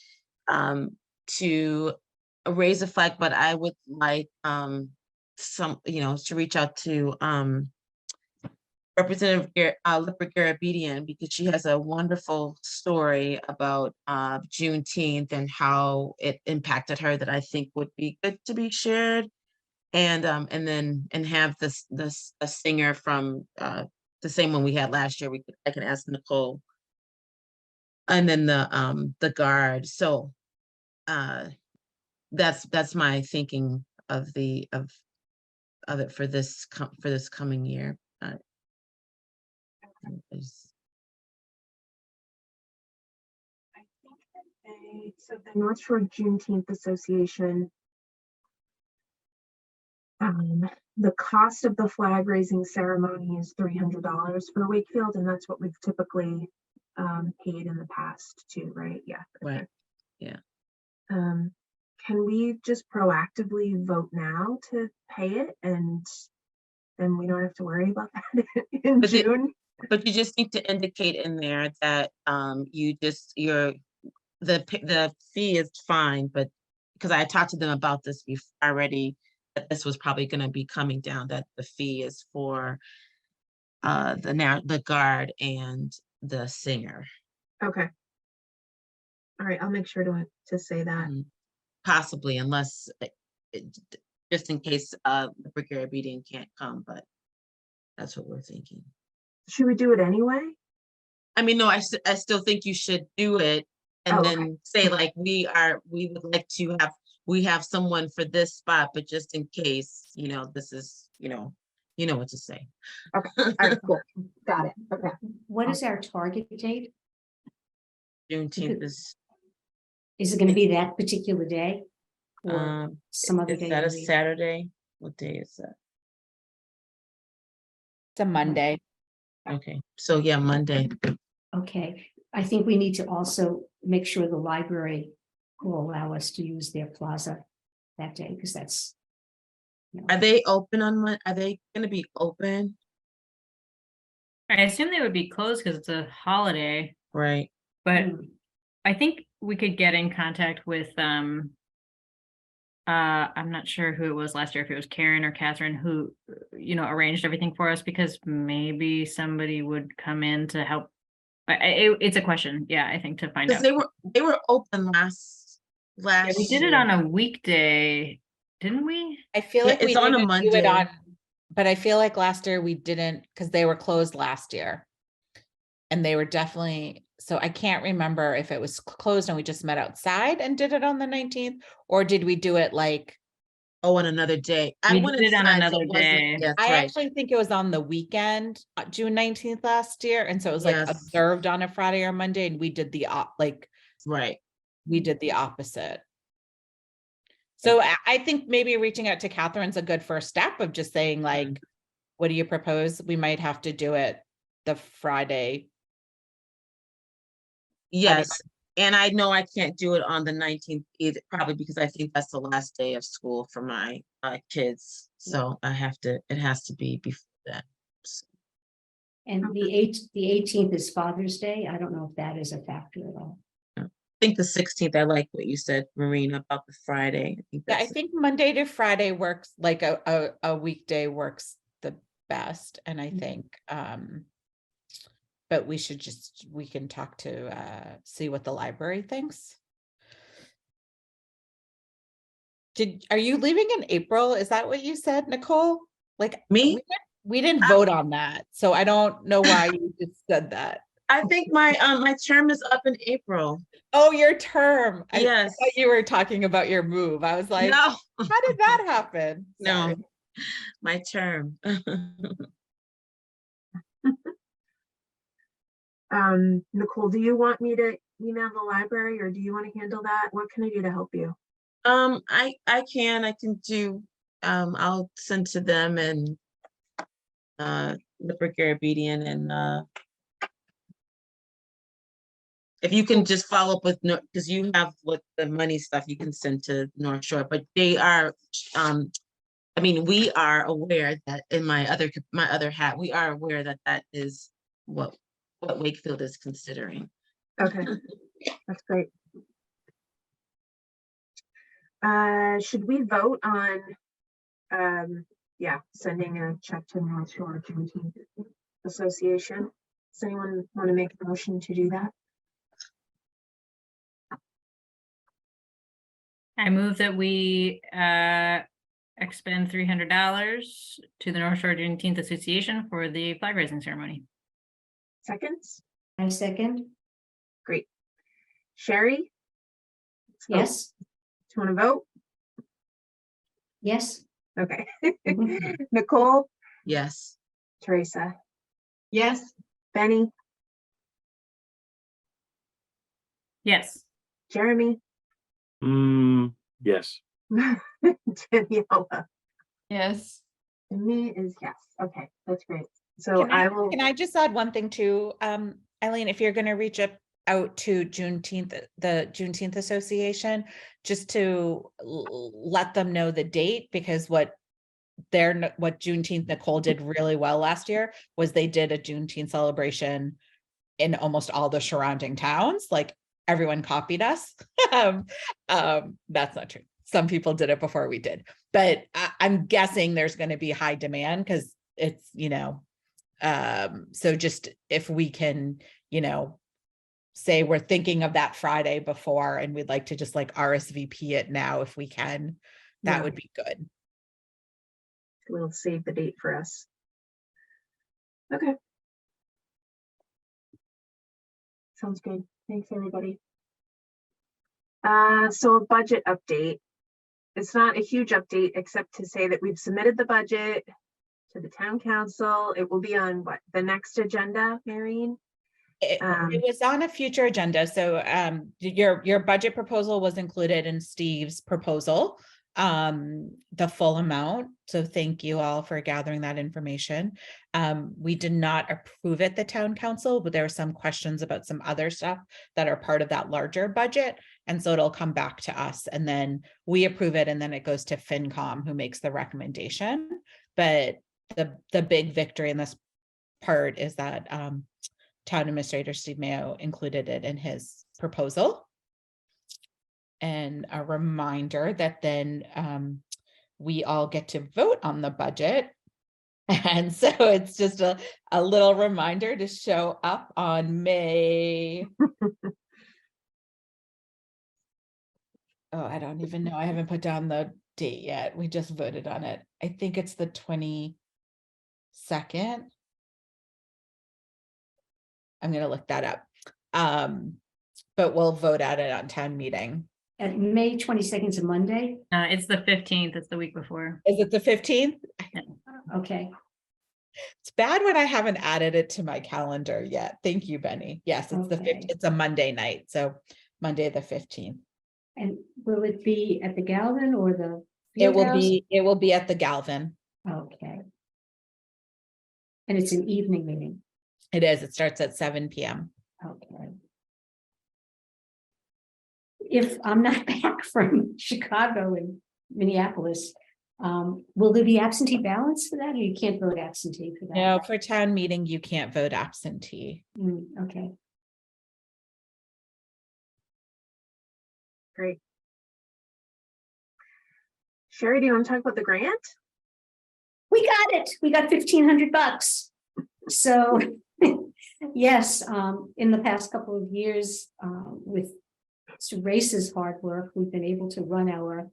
to raise a flag, but I would like some, you know, to reach out to Representative Lippert Garabedian, because she has a wonderful story about Juneteenth and how it impacted her that I think would be good to be shared. And have a singer from the same one we had last year. I can ask Nicole, and then the guard. So that's my thinking of it for this coming year. So the North Shore Juneteenth Association, the cost of the flag raising ceremony is $300 for Wakefield, and that's what we've typically paid in the past too, right? Yeah. Right. Okay. Yeah. Can we just proactively vote now to pay it, and then we don't have to worry about that in June? But you just need to indicate in there that the fee is fine, but because I talked to them about this before already, that this was probably going to be coming down, that the fee is for the guard and the singer. Okay. All right, I'll make sure to say that. Possibly, unless, just in case, the brigadier meeting can't come, but that's what we're thinking. Should we do it anyway? I mean, no, I still think you should do it and Oh, okay. then say like, we would like to have, we have someone for this spot, but just in case, this is, you know what to say. Okay, all right, cool. Got it. Okay. What is our target date? Juneteenth is, Is it gonna be that particular day? Or um, some other is day? that of a the week? Saturday? What day is that? It's a Monday. Okay, so yeah, Monday. Okay, I think we need to also make sure the library will allow us to use their plaza that day, because that's. Are they open on are they gonna be open? I assume they would be closed because it's a holiday, Right, but Mm. I think we could get in contact with, I'm not sure who it was last year, if it was Karen or Catherine who, arranged everything for us, because maybe somebody would come in to help. It's a question, yeah, I think, to find because out. they were open last Yeah, we did it year. on a weekday, didn't we? I feel Yeah, like we it's on a didn't do it Monday. on, but I feel like last year we didn't, because they were closed last year. And they were definitely, so I can't remember if it was closed and we just met outside and did it on the 19th, or did we do it like, Oh, on another day. I We went did it on inside, so another it wasn't, day. that's I right. actually think it was on the weekend, June 19th last year. And so it was like Yes. observed on a Friday or Monday, and we did the Right. we did the opposite. So I think maybe reaching out to Catherine's a good first step of just saying like, what do you propose? We might have to do it the Friday. Yes, and I know I can't do it on the 19th either, probably because I think that's the last day of school for my kids. So it has to be before that. So, And the 18th is Father's Day. I don't know if that is a factor at all. I think the 16th, I like what you said, Marina, about the Friday. Yeah, I that's- think Monday to Friday works, like a weekday works the best. And I think, but we can talk to see what the library thinks. Are you leaving in April? Is that what you said, Nicole? Like Me? we didn't vote on that, so I don't know why you just said that. I think my term is up in April. Oh, your term. I Yes. thought you were talking about your move. I was like, No, how did that happen? no, Sorry. my term. Nicole, do you want me to email the library, or do you want to handle that? What can I do to help you? I can do, I'll send to them and the brigadier obedient, and if you can just follow up with, because you have with the money stuff, you can send to North Shore, but they are, I mean, we are aware that in my other hat, we are aware that that is what Wakefield is considering. Okay, that's great. Should we vote on, sending a check to North Shore Juneteenth Association? Does anyone want to make a motion to do that? I move that we expend $300 to the North Shore Juneteenth Association for the flag raising ceremony. Seconds? I second. Great. Sherry? Let's vote. Yes, Do you want to vote? yes. Okay. Mhm. Nicole? Yes. Teresa? Yes. Benny? Yes. Jeremy? Yes. Daniela? Yes. And me is yes. Okay, that's great. So Can I just add one thing too, Eileen, if you're going to reach out to Juneteenth, the Juneteenth Association, just to let them know the date, because what Juneteenth Nicole did really well last year was they did a Juneteenth celebration in almost all the surrounding towns. Like everyone copied us. That's not true. Some people did it before we did, but I'm guessing there's going to be high demand because it's, so just if we can, say we're thinking of that Friday before and we'd like to just like RSVP it now if we can, that Yeah. would be good. We'll save the date for us. Okay. Sounds good. Thanks, everybody. So a budget update. It's not a huge update, except to say that we've submitted the budget to the town council. It will be on what, the next agenda, Marion? It was on a future agenda. So your budget proposal was included in Steve's proposal, the full amount. So thank you all for gathering that information. We did not approve it, the town council, but there are some questions about some other stuff that are part of that larger budget. And so it'll come back to us and then we approve it and then it goes to FinCom who makes the recommendation. But the big victory in this part is that Town Administrator Steve Mayo included it in his proposal. And a reminder that then we all get to vote on the budget. And so it's just a little reminder to show up on May. Oh, I don't even know. I haven't put down the date yet. We just voted on it. I think it's the 22nd. I'm going to look that up. But we'll vote at it on town meeting. At May 22nd is a Monday. It's the 15th. It's the week before. Is it the 15th? Okay. It's bad when I haven't added it to my calendar yet. Thank you, Benny. Yes, it's the 15th. It's a Monday night. So Monday, the 15th. And will it be at the Galvin or the? It will Fieldhouse? be at the Galvin. Okay. And it's an evening meeting. It is. It starts at 7 p.m. Okay. If I'm not back from Chicago and Minneapolis, will there be absentee ballots for that, or you can't vote absentee for that? No, for town meeting, you can't vote absentee. Okay. Great. Sherry, do you want to talk about the grant? We got it. We got $1,500. So yes, in the past couple of years, with Race's hard work, we've been able to run our,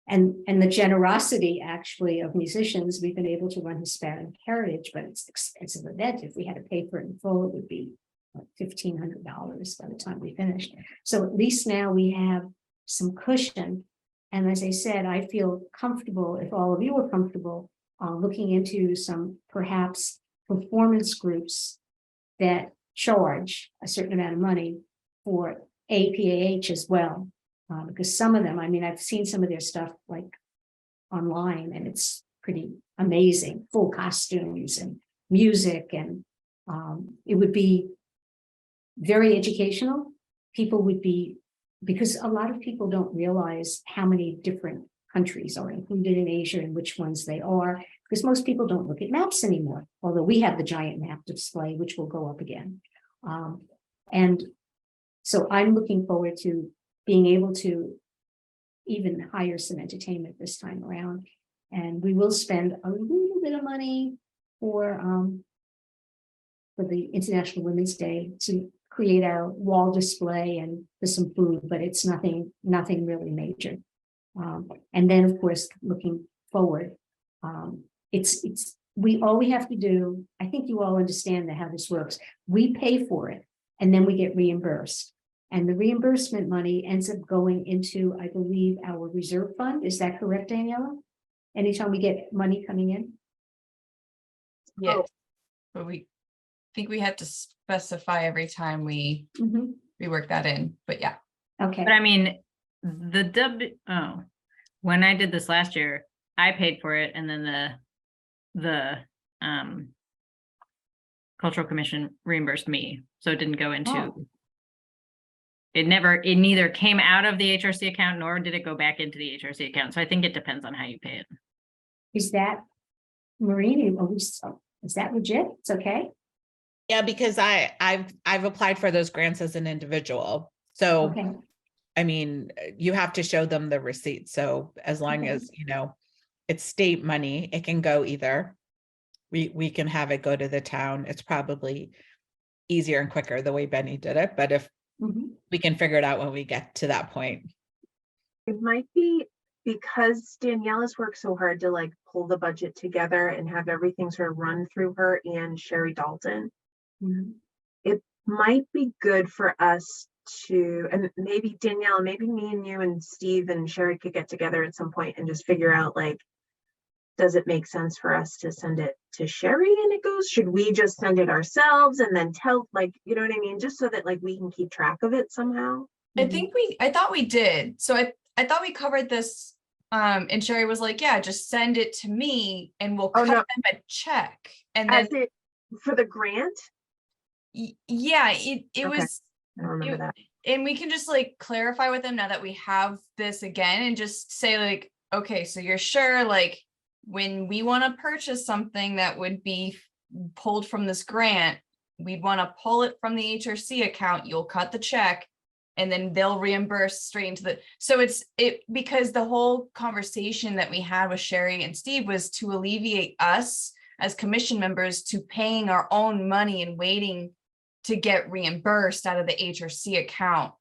and the generosity actually of musicians, we've been able to run Hispanic Heritage, but it's an expensive event. If we had to pay for it in full, it would be like $1,500 by the time we finished. So at least now we have some cushion. And as I said, I feel comfortable, if all of you are comfortable, looking into some perhaps performance groups that charge a certain amount of money for APAH as well. Because some of them, I mean, I've seen some of their stuff like online and it's pretty amazing, full costumes and music, and it would be very educational. People would be, because a lot of people don't realize how many different countries are included in Asia and which ones they are, because most people don't look at maps anymore, although we have the giant map display, which will go up again. And so I'm looking forward to being able to even hire some entertainment this time around. And we will spend a little bit of money for the International Women's Day to create our wall display and for some food, but it's nothing really major. And then of course, looking forward, all we have to do, I think you all understand how this works. We pay for it and then we get reimbursed. And the reimbursement money ends up going into, I believe, our reserve fund. Is that correct, Daniela? Anytime we get money coming in? Yes. But we think we have to specify every time we work that in, but yeah. Okay. But I mean, when I did this last year, I paid for it, and then the Cultural Commission reimbursed me, so it didn't go into. Oh. It neither came out of the HRC account nor did it go back into the HRC account. So I think it depends on how you pay it. Is that, Maureen, is that legit? It's okay? Yeah, because I've applied for those grants as an individual. So, Okay. I mean, you have to show them the receipt. So as long as, it's state money, it can go either. We can have it go to the town. It's probably easier and quicker the way Benny did it. But if Mhm. we can figure it out when we get to that point. It might be because Daniela's worked so hard to like pull the budget together and have everything sort of run through her and Sherry Dalton. Mhm. It might be good for us to, and maybe Daniela, maybe me and you and Steve and Sherry could get together at some point and just figure out like, does it make sense for us to send it to Sherry and it goes? Should we just send it ourselves and then tell, like, you know what I mean? Just so that like we can keep track of it somehow. I thought we did. So I thought we covered this. And Sherry was like, yeah, just send it to me and we'll Oh, cut no. them a check. And then, As it for the grant? yeah, it Okay. was, I don't remember it- that. and we can just like clarify with them now that we have this again and just say like, okay, so you're sure like when we want to purchase something that would be pulled from this grant, we'd want to pull it from the HRC account, you'll cut the check and then they'll reimburse straight into the, so because the whole conversation that we had with Sherry and Steve was to alleviate us as commission members to paying our own money and waiting to get reimbursed out of the HRC account.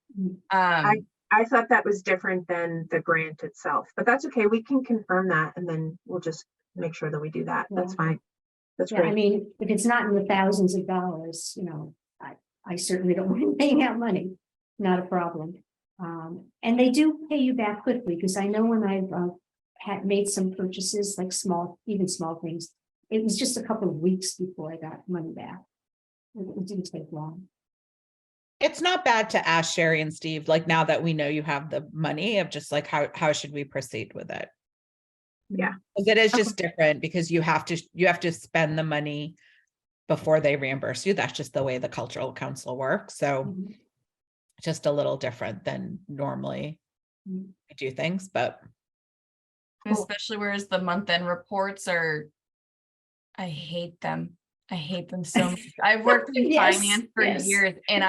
I thought that was different than the grant itself, but that's okay. We can confirm that and then we'll just make sure that we do that. That's Yeah. fine. That's Yeah, I great. mean, if it's not in the thousands of dollars, I certainly don't mind paying out money, not a problem. And they do pay you back quickly, because I know when I've had made some purchases, like even small things, it was just a couple of weeks before I got money back. It didn't take long. It's not bad to ask Sherry and Steve, like now that we know you have the money, of just like, how should we proceed with it? Yeah. Because it is just different, because you have to spend the money before they reimburse you. That's just the way the cultural council works. So Mhm. just a little different than normally Mhm. we do things, but Especially whereas the month end reports are, I hate them. I hate them so much. I've worked in Yes, finance for yes. years and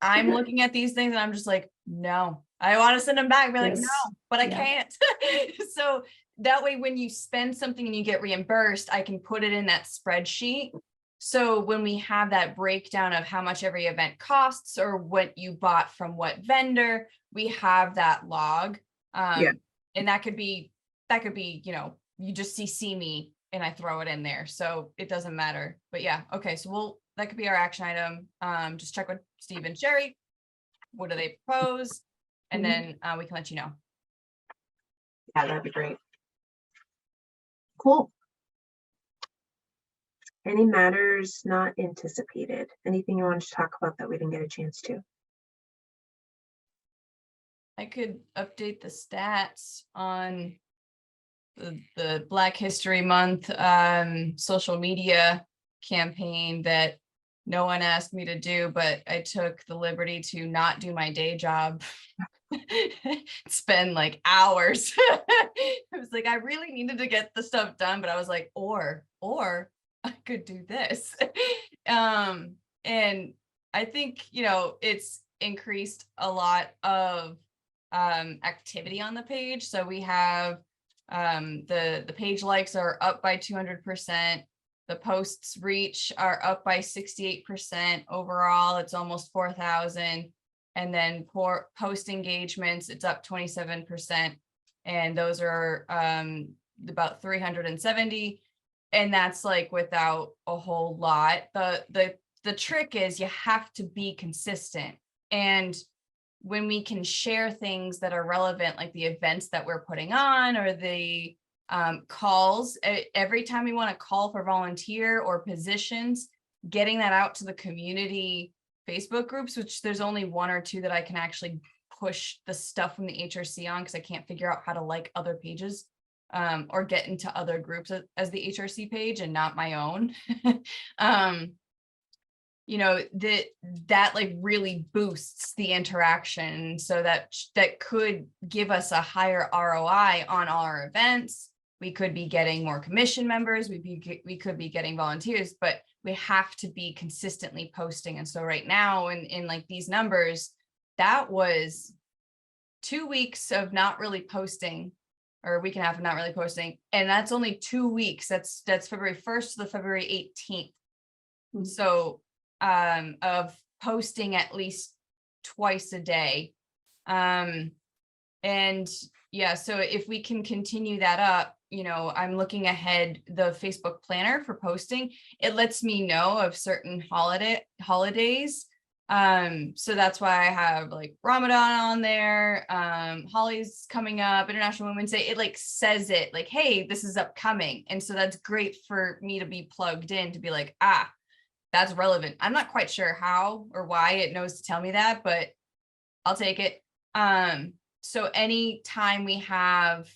I'm looking at these things and I'm just like, no, I want to send them back. Be like, Yes. no, but I Yeah. can't. So that way, when you spend something and you get reimbursed, I can put it in that spreadsheet. So when we have that breakdown of how much every event costs or what you bought from what vendor, we have that log. Yeah. And that could be, you just CC me and I throw it in there. So it doesn't matter. But yeah, okay. So that could be our action item. Just check with Steve and Sherry. What do they propose? And then we can let you know. Yeah, that'd be great. Cool. Any matters not anticipated? Anything you wanted to talk about that we didn't get a chance to? I could update the stats on the Black History Month social media campaign that no one asked me to do, but I took the liberty to not do my day job. Spend like hours. I was like, I really needed to get the stuff done, but I was like, or I could do this. And I think, it's increased a lot of activity on the page. So we have the page likes are up by 200%. The posts reach are up by 68% overall. It's almost 4,000. And then post engagements, it's up 27%. And those are about 370. And that's like without a whole lot. The trick is you have to be consistent. And when we can share things that are relevant, like the events that we're putting on or the calls, every time we want to call for volunteer or positions, getting that out to the community Facebook groups, which there's only one or two that I can actually push the stuff from the HRC on because I can't figure out how to like other pages or get into other groups as the HRC page and not my own. That like really boosts the interaction, so that could give us a higher ROI on all our events. We could be getting more commission members, we could be getting volunteers, but we have to be consistently posting. And so right now in like these numbers, that was 2 weeks of not really posting, or a week and a half of not really posting, and that's only 2 weeks. That's February 1st to the February 18th. So of posting at least twice a day. And yeah, so if we can continue that up, you know, I'm looking ahead the Facebook planner for posting. It lets me know of certain holidays. So that's why I have like Ramadan on there. Holly's coming up, International Women's Day. It like says it like, hey, this is upcoming. And so that's great for me to be plugged in to be like, ah, that's relevant. I'm not quite sure how or why it knows to tell me that, but I'll take it. So any time we have,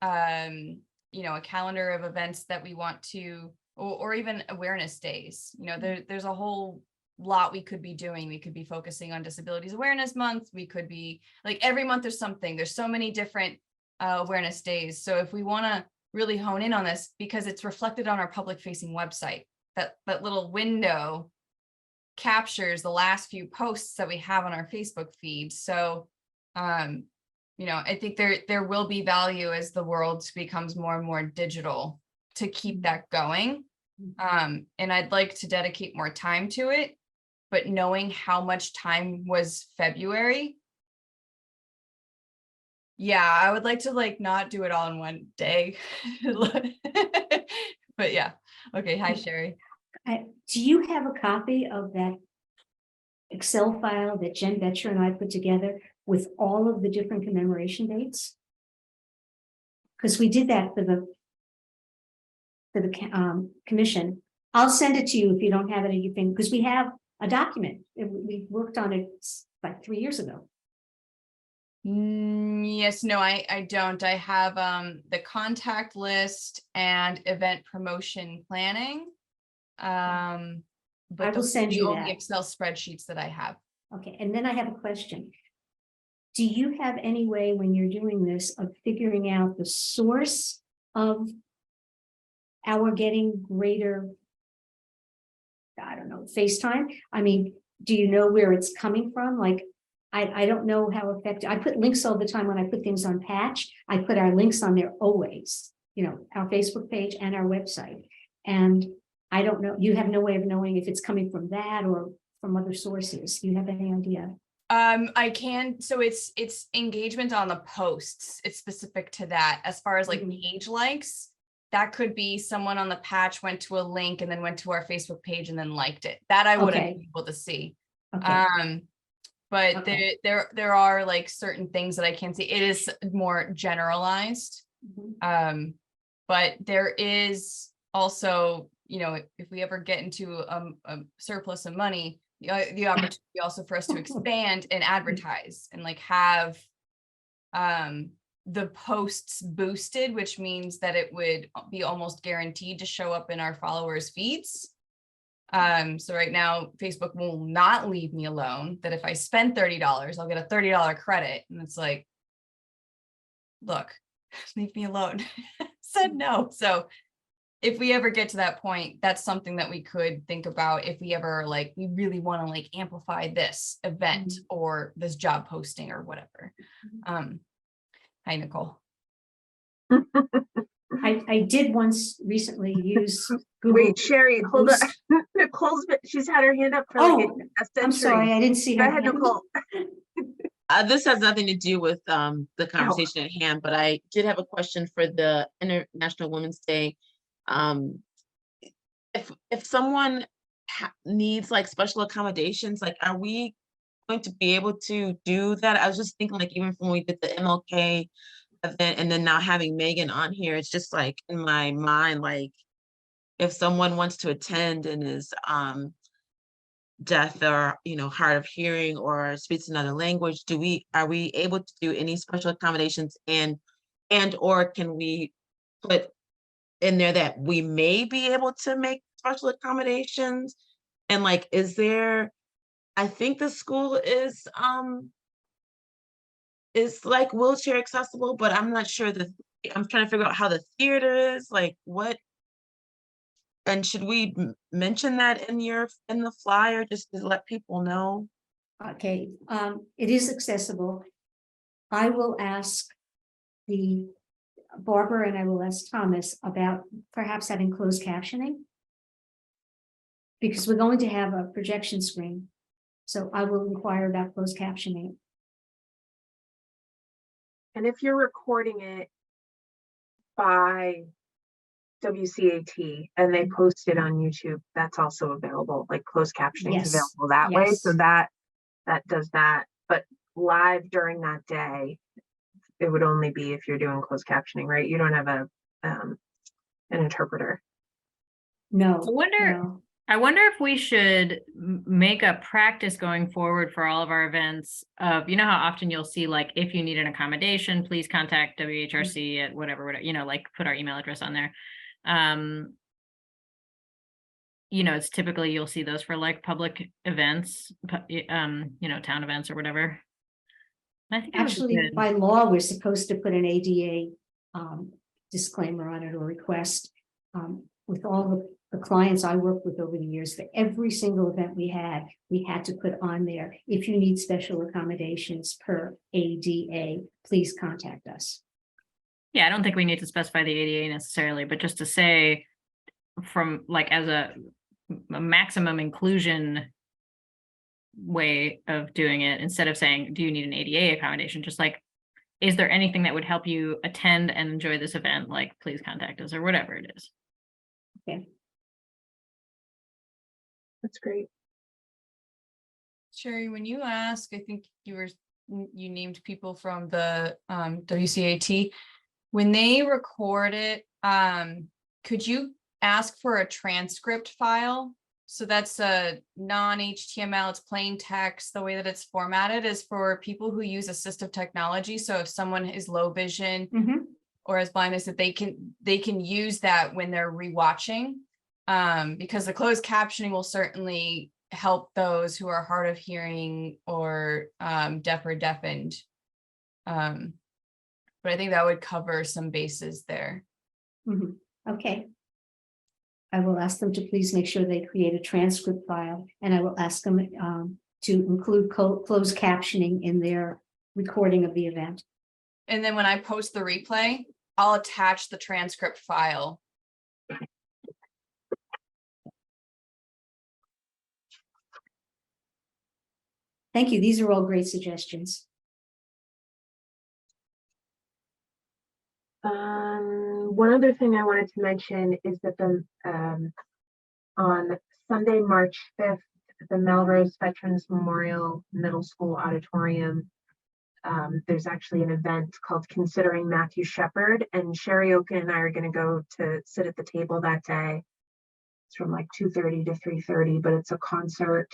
you know, a calendar of events that we want to, or even awareness days, you know, there's a whole lot we could be doing. We could be focusing on Disabilities Awareness Month. We could be like every month there's something. There's so many different awareness days. So if we want to really hone in on this, because it's reflected on our public facing website, that little window captures the last few posts that we have on our Facebook feed. So, you know, I think there will be value as the world becomes more and more digital to keep that going. And I'd like to dedicate more time to it, but knowing how much time was February. Yeah, I would like to like not do it all in one day. But yeah. Okay. Hi, Sherry. Do you have a copy of that Excel file that Jen Betcher and I put together with all of the different commemoration dates? Because we did that for the commission. I'll send it to you if you don't have it, you think, because we have a document. We worked on it like 3 years ago. Yes, no, I don't. I have the contact list and event promotion planning. But I will send you the only that. Excel spreadsheets that I have. Okay, and then I have a question. Do you have any way when you're doing this of figuring out the source of our getting greater, I don't know, FaceTime? I mean, do you know where it's coming from? Like, I don't know how effective. I put links all the time when I put things on Patch. I put our links on there always, you know, our Facebook page and our website. And I don't know, you have no way of knowing if it's coming from that or from other sources. Do you have any idea? I can, so it's engagement on the posts. It's specific to that. As far as like page likes, that could be someone on the Patch went to a link and then went to our Facebook page and then liked it. That I wouldn't be able to see. Okay. But Okay. there are like certain things that I can see. It is more generalized. But there is also, you know, if we ever get into a surplus of money, the opportunity also for us to expand and advertise and like have the posts boosted, which means that it would be almost guaranteed to show up in our followers' feeds. So right now, Facebook will not leave me alone, that if I spend $30, I'll get a $30 credit. And it's like, look, leave me alone. Said no. So if we ever get to that point, that's something that we could think about if we ever like, we really want to like amplify this event or this job posting or whatever. Hi, Nicole. I did once recently use Google. Wait, Sherry, hold on. Boost. Nicole's, she's had her hand up for Oh, like a century. I'm sorry, I didn't see Go her ahead, hand. Nicole. This has nothing to do with the conversation at hand, but I did have a question for the International Women's Day. If someone needs like special accommodations, like are we going to be able to do that? I was just thinking like even when we did the MLK event and then now having Megan on here, it's just like in my mind, like if someone wants to attend and is deaf or, you know, hard of hearing or speaks another language, are we able to do any special accommodations and or can we put in there that we may be able to make special accommodations? And like, is there, I think the school is like wheelchair accessible, but I'm not sure I'm trying to figure out how the theater is, like what, and should we mention that in the flyer just to let people know? Okay, it is accessible. I will ask Barbara and I will ask Thomas about perhaps having closed captioning. Because we're going to have a projection screen. So I will inquire about closed captioning. And if you're recording it by WCAT and they post it on YouTube, that's also available, like closed captioning is Yes, available that way. So yes. that does that, but live during that day, it would only be if you're doing closed captioning, right? You don't have an interpreter. No, I wonder, no. I wonder if we should make a practice going forward for all of our events of, you know, how often you'll see like, if you need an accommodation, please contact WHRC at whatever, you know, like put our email address on there. You know, it's typically you'll see those for like public events, you know, town events or whatever. I think it would be Actually, good. by law, we're supposed to put an ADA disclaimer on it or request. With all the clients I worked with over the years, for every single event we had to put on there, if you need special accommodations per ADA, please contact us. Yeah, I don't think we need to specify the ADA necessarily, but just to say from like as a maximum inclusion way of doing it, instead of saying, do you need an ADA accommodation? Just like, is there anything that would help you attend and enjoy this event? Like, please contact us or whatever it is. Okay. That's great. Sherry, when you ask, I think you named people from the WCAT. When they record it, could you ask for a transcript file? So that's a non-HTML, it's plain text. The way that it's formatted is for people who use assistive technology. So if someone is low vision or as blind as that, they can use that when they're rewatching. Because the closed captioning will certainly help those who are hard of hearing or deaf or deafened. But I think that would cover some bases there. Okay. I will ask them to please make sure they create a transcript file, and I will ask them to include closed captioning in their recording of the event. And then when I post the replay, I'll attach the transcript file. Thank you. These are all great suggestions. One other thing I wanted to mention is that on Sunday, March 5th, the Melrose Veterans Memorial Middle School Auditorium, there's actually an event called Considering Matthew Shepard, and Sherry Oken and I are going to go to sit at the table that day. It's from like 2:30 to 3:30, but it's a concert.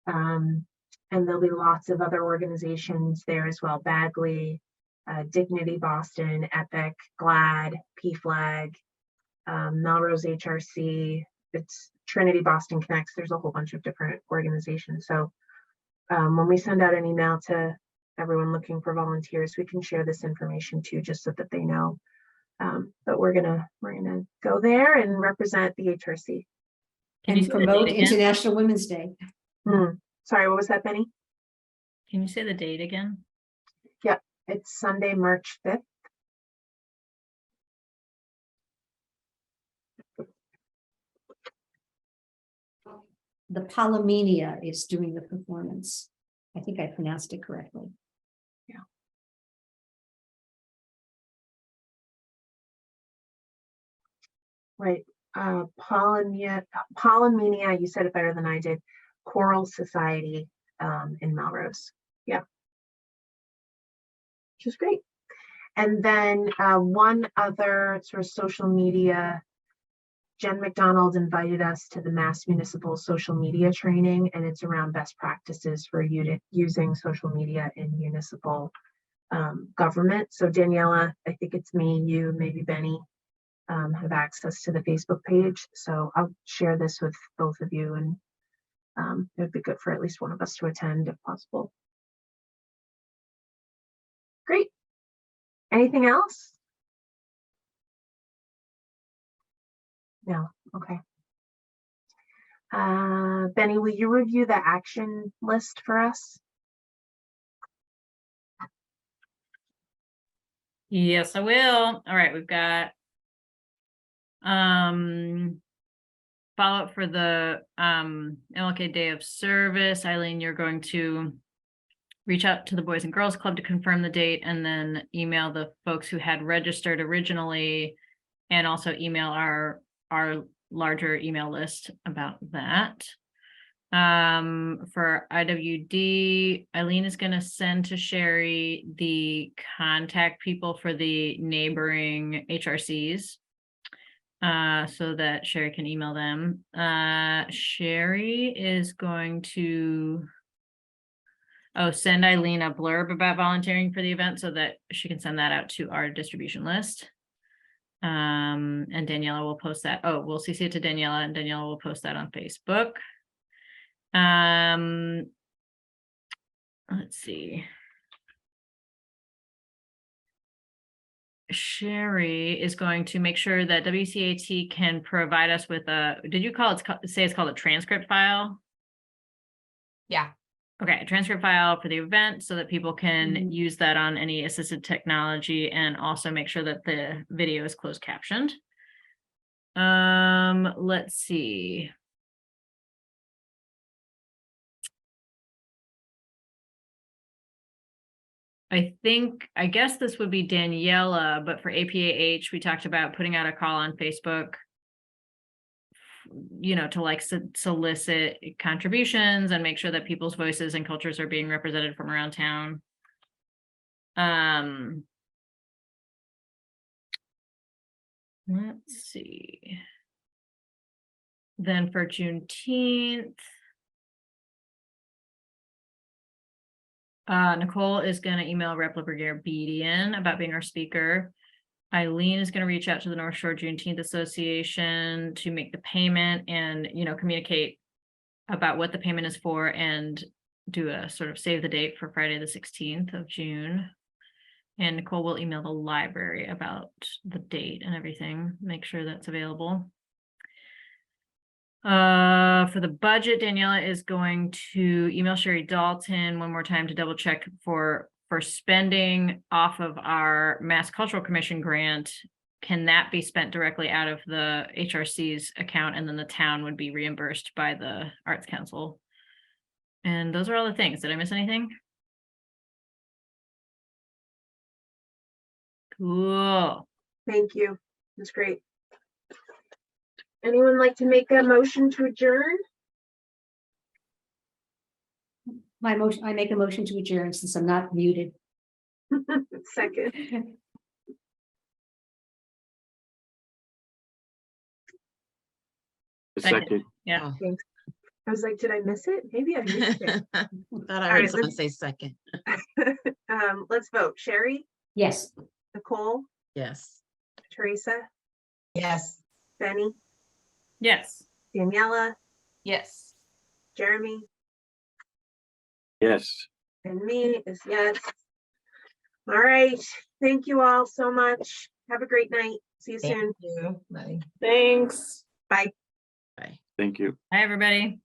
And there'll be lots of other organizations there as well. Bagley, Dignity Boston, Epic, GLAD, PFLAG, Melrose HRC, it's Trinity Boston Connects. There's a whole bunch of different organizations. So when we send out an email to everyone looking for volunteers, we can share this information too, just so that they know. But we're gonna go there and represent the HRC. And promote International Women's Day. Sorry, what was that, Benny? Can you say the date again? Yep, it's Sunday, March 5th. The Palomenia is doing the performance. I think I pronounced it correctly. Yeah. Right. Palomenia, you said it better than I did. Choral Society in Melrose. Yeah. Which is great. And then one other sort of social media, Jen McDonald invited us to the Mass Municipal Social Media Training, and it's around best practices for using social media in municipal government. So Daniela, I think it's me, you, maybe Benny, have access to the Facebook page. So I'll share this with both of you, and it would be good for at least one of us to attend if possible. Great. Anything else? No. Okay. Benny, will you review the action list for us? Yes, I will. All right, we've got follow-up for the MLK Day of Service. Eileen, you're going to reach out to the Boys and Girls Club to confirm the date, and then email the folks who had registered originally, and also email our larger email list about that. For IWD, Eileen is going to send to Sherry the contact people for the neighboring HRCs, so that Sherry can email them. Sherry is going to send Eileen a blurb about volunteering for the event so that she can send that out to our distribution list. And Daniela will post that. Oh, we'll CC it to Daniela, and Daniela will post that on Facebook. Let's see. Sherry is going to make sure that WCAT can provide us with did you say it's called a transcript file? Yeah. Okay, a transcript file for the event so that people can use that on any assisted technology, and also make sure that the video is closed captioned. Let's see. I guess this would be Daniela, but for APAH, we talked about putting out a call on Facebook, to like solicit contributions and make sure that people's voices and cultures are being represented from around town. Let's see. Then for Juneteenth, Nicole is going to email Rep. Brigadier about being our speaker. Eileen is going to reach out to the North Shore Juneteenth Association to make the payment and, communicate about what the payment is for, and do a sort of save the date for Friday, the 16th of June. And Nicole will email the library about the date and everything, make sure that's available. For the budget, Daniela is going to email Sherry Dalton one more time to double check for spending off of our Mass Cultural Commission grant. Can that be spent directly out of the HRC's account, and then the town would be reimbursed by the Arts Council? And those are all the things. Did I miss anything? Cool. Thank you. That's great. Anyone like to make a motion to adjourn? I make a motion to adjourn since I'm not muted. Second. Second. Yeah. Thanks. I was like, did I miss it? Maybe I missed it. Thought I All heard right, someone say second. Let's vote. Sherry, Yes. Nicole, Yes. Teresa, Yes. Benny, Yes. Daniela, Yes. Jeremy, Yes. and me is yes. All right. Thank you all so much. Have a great night. See you soon. Thank you. Bye. Thanks. Bye. Bye. Thank you. Hi, everybody.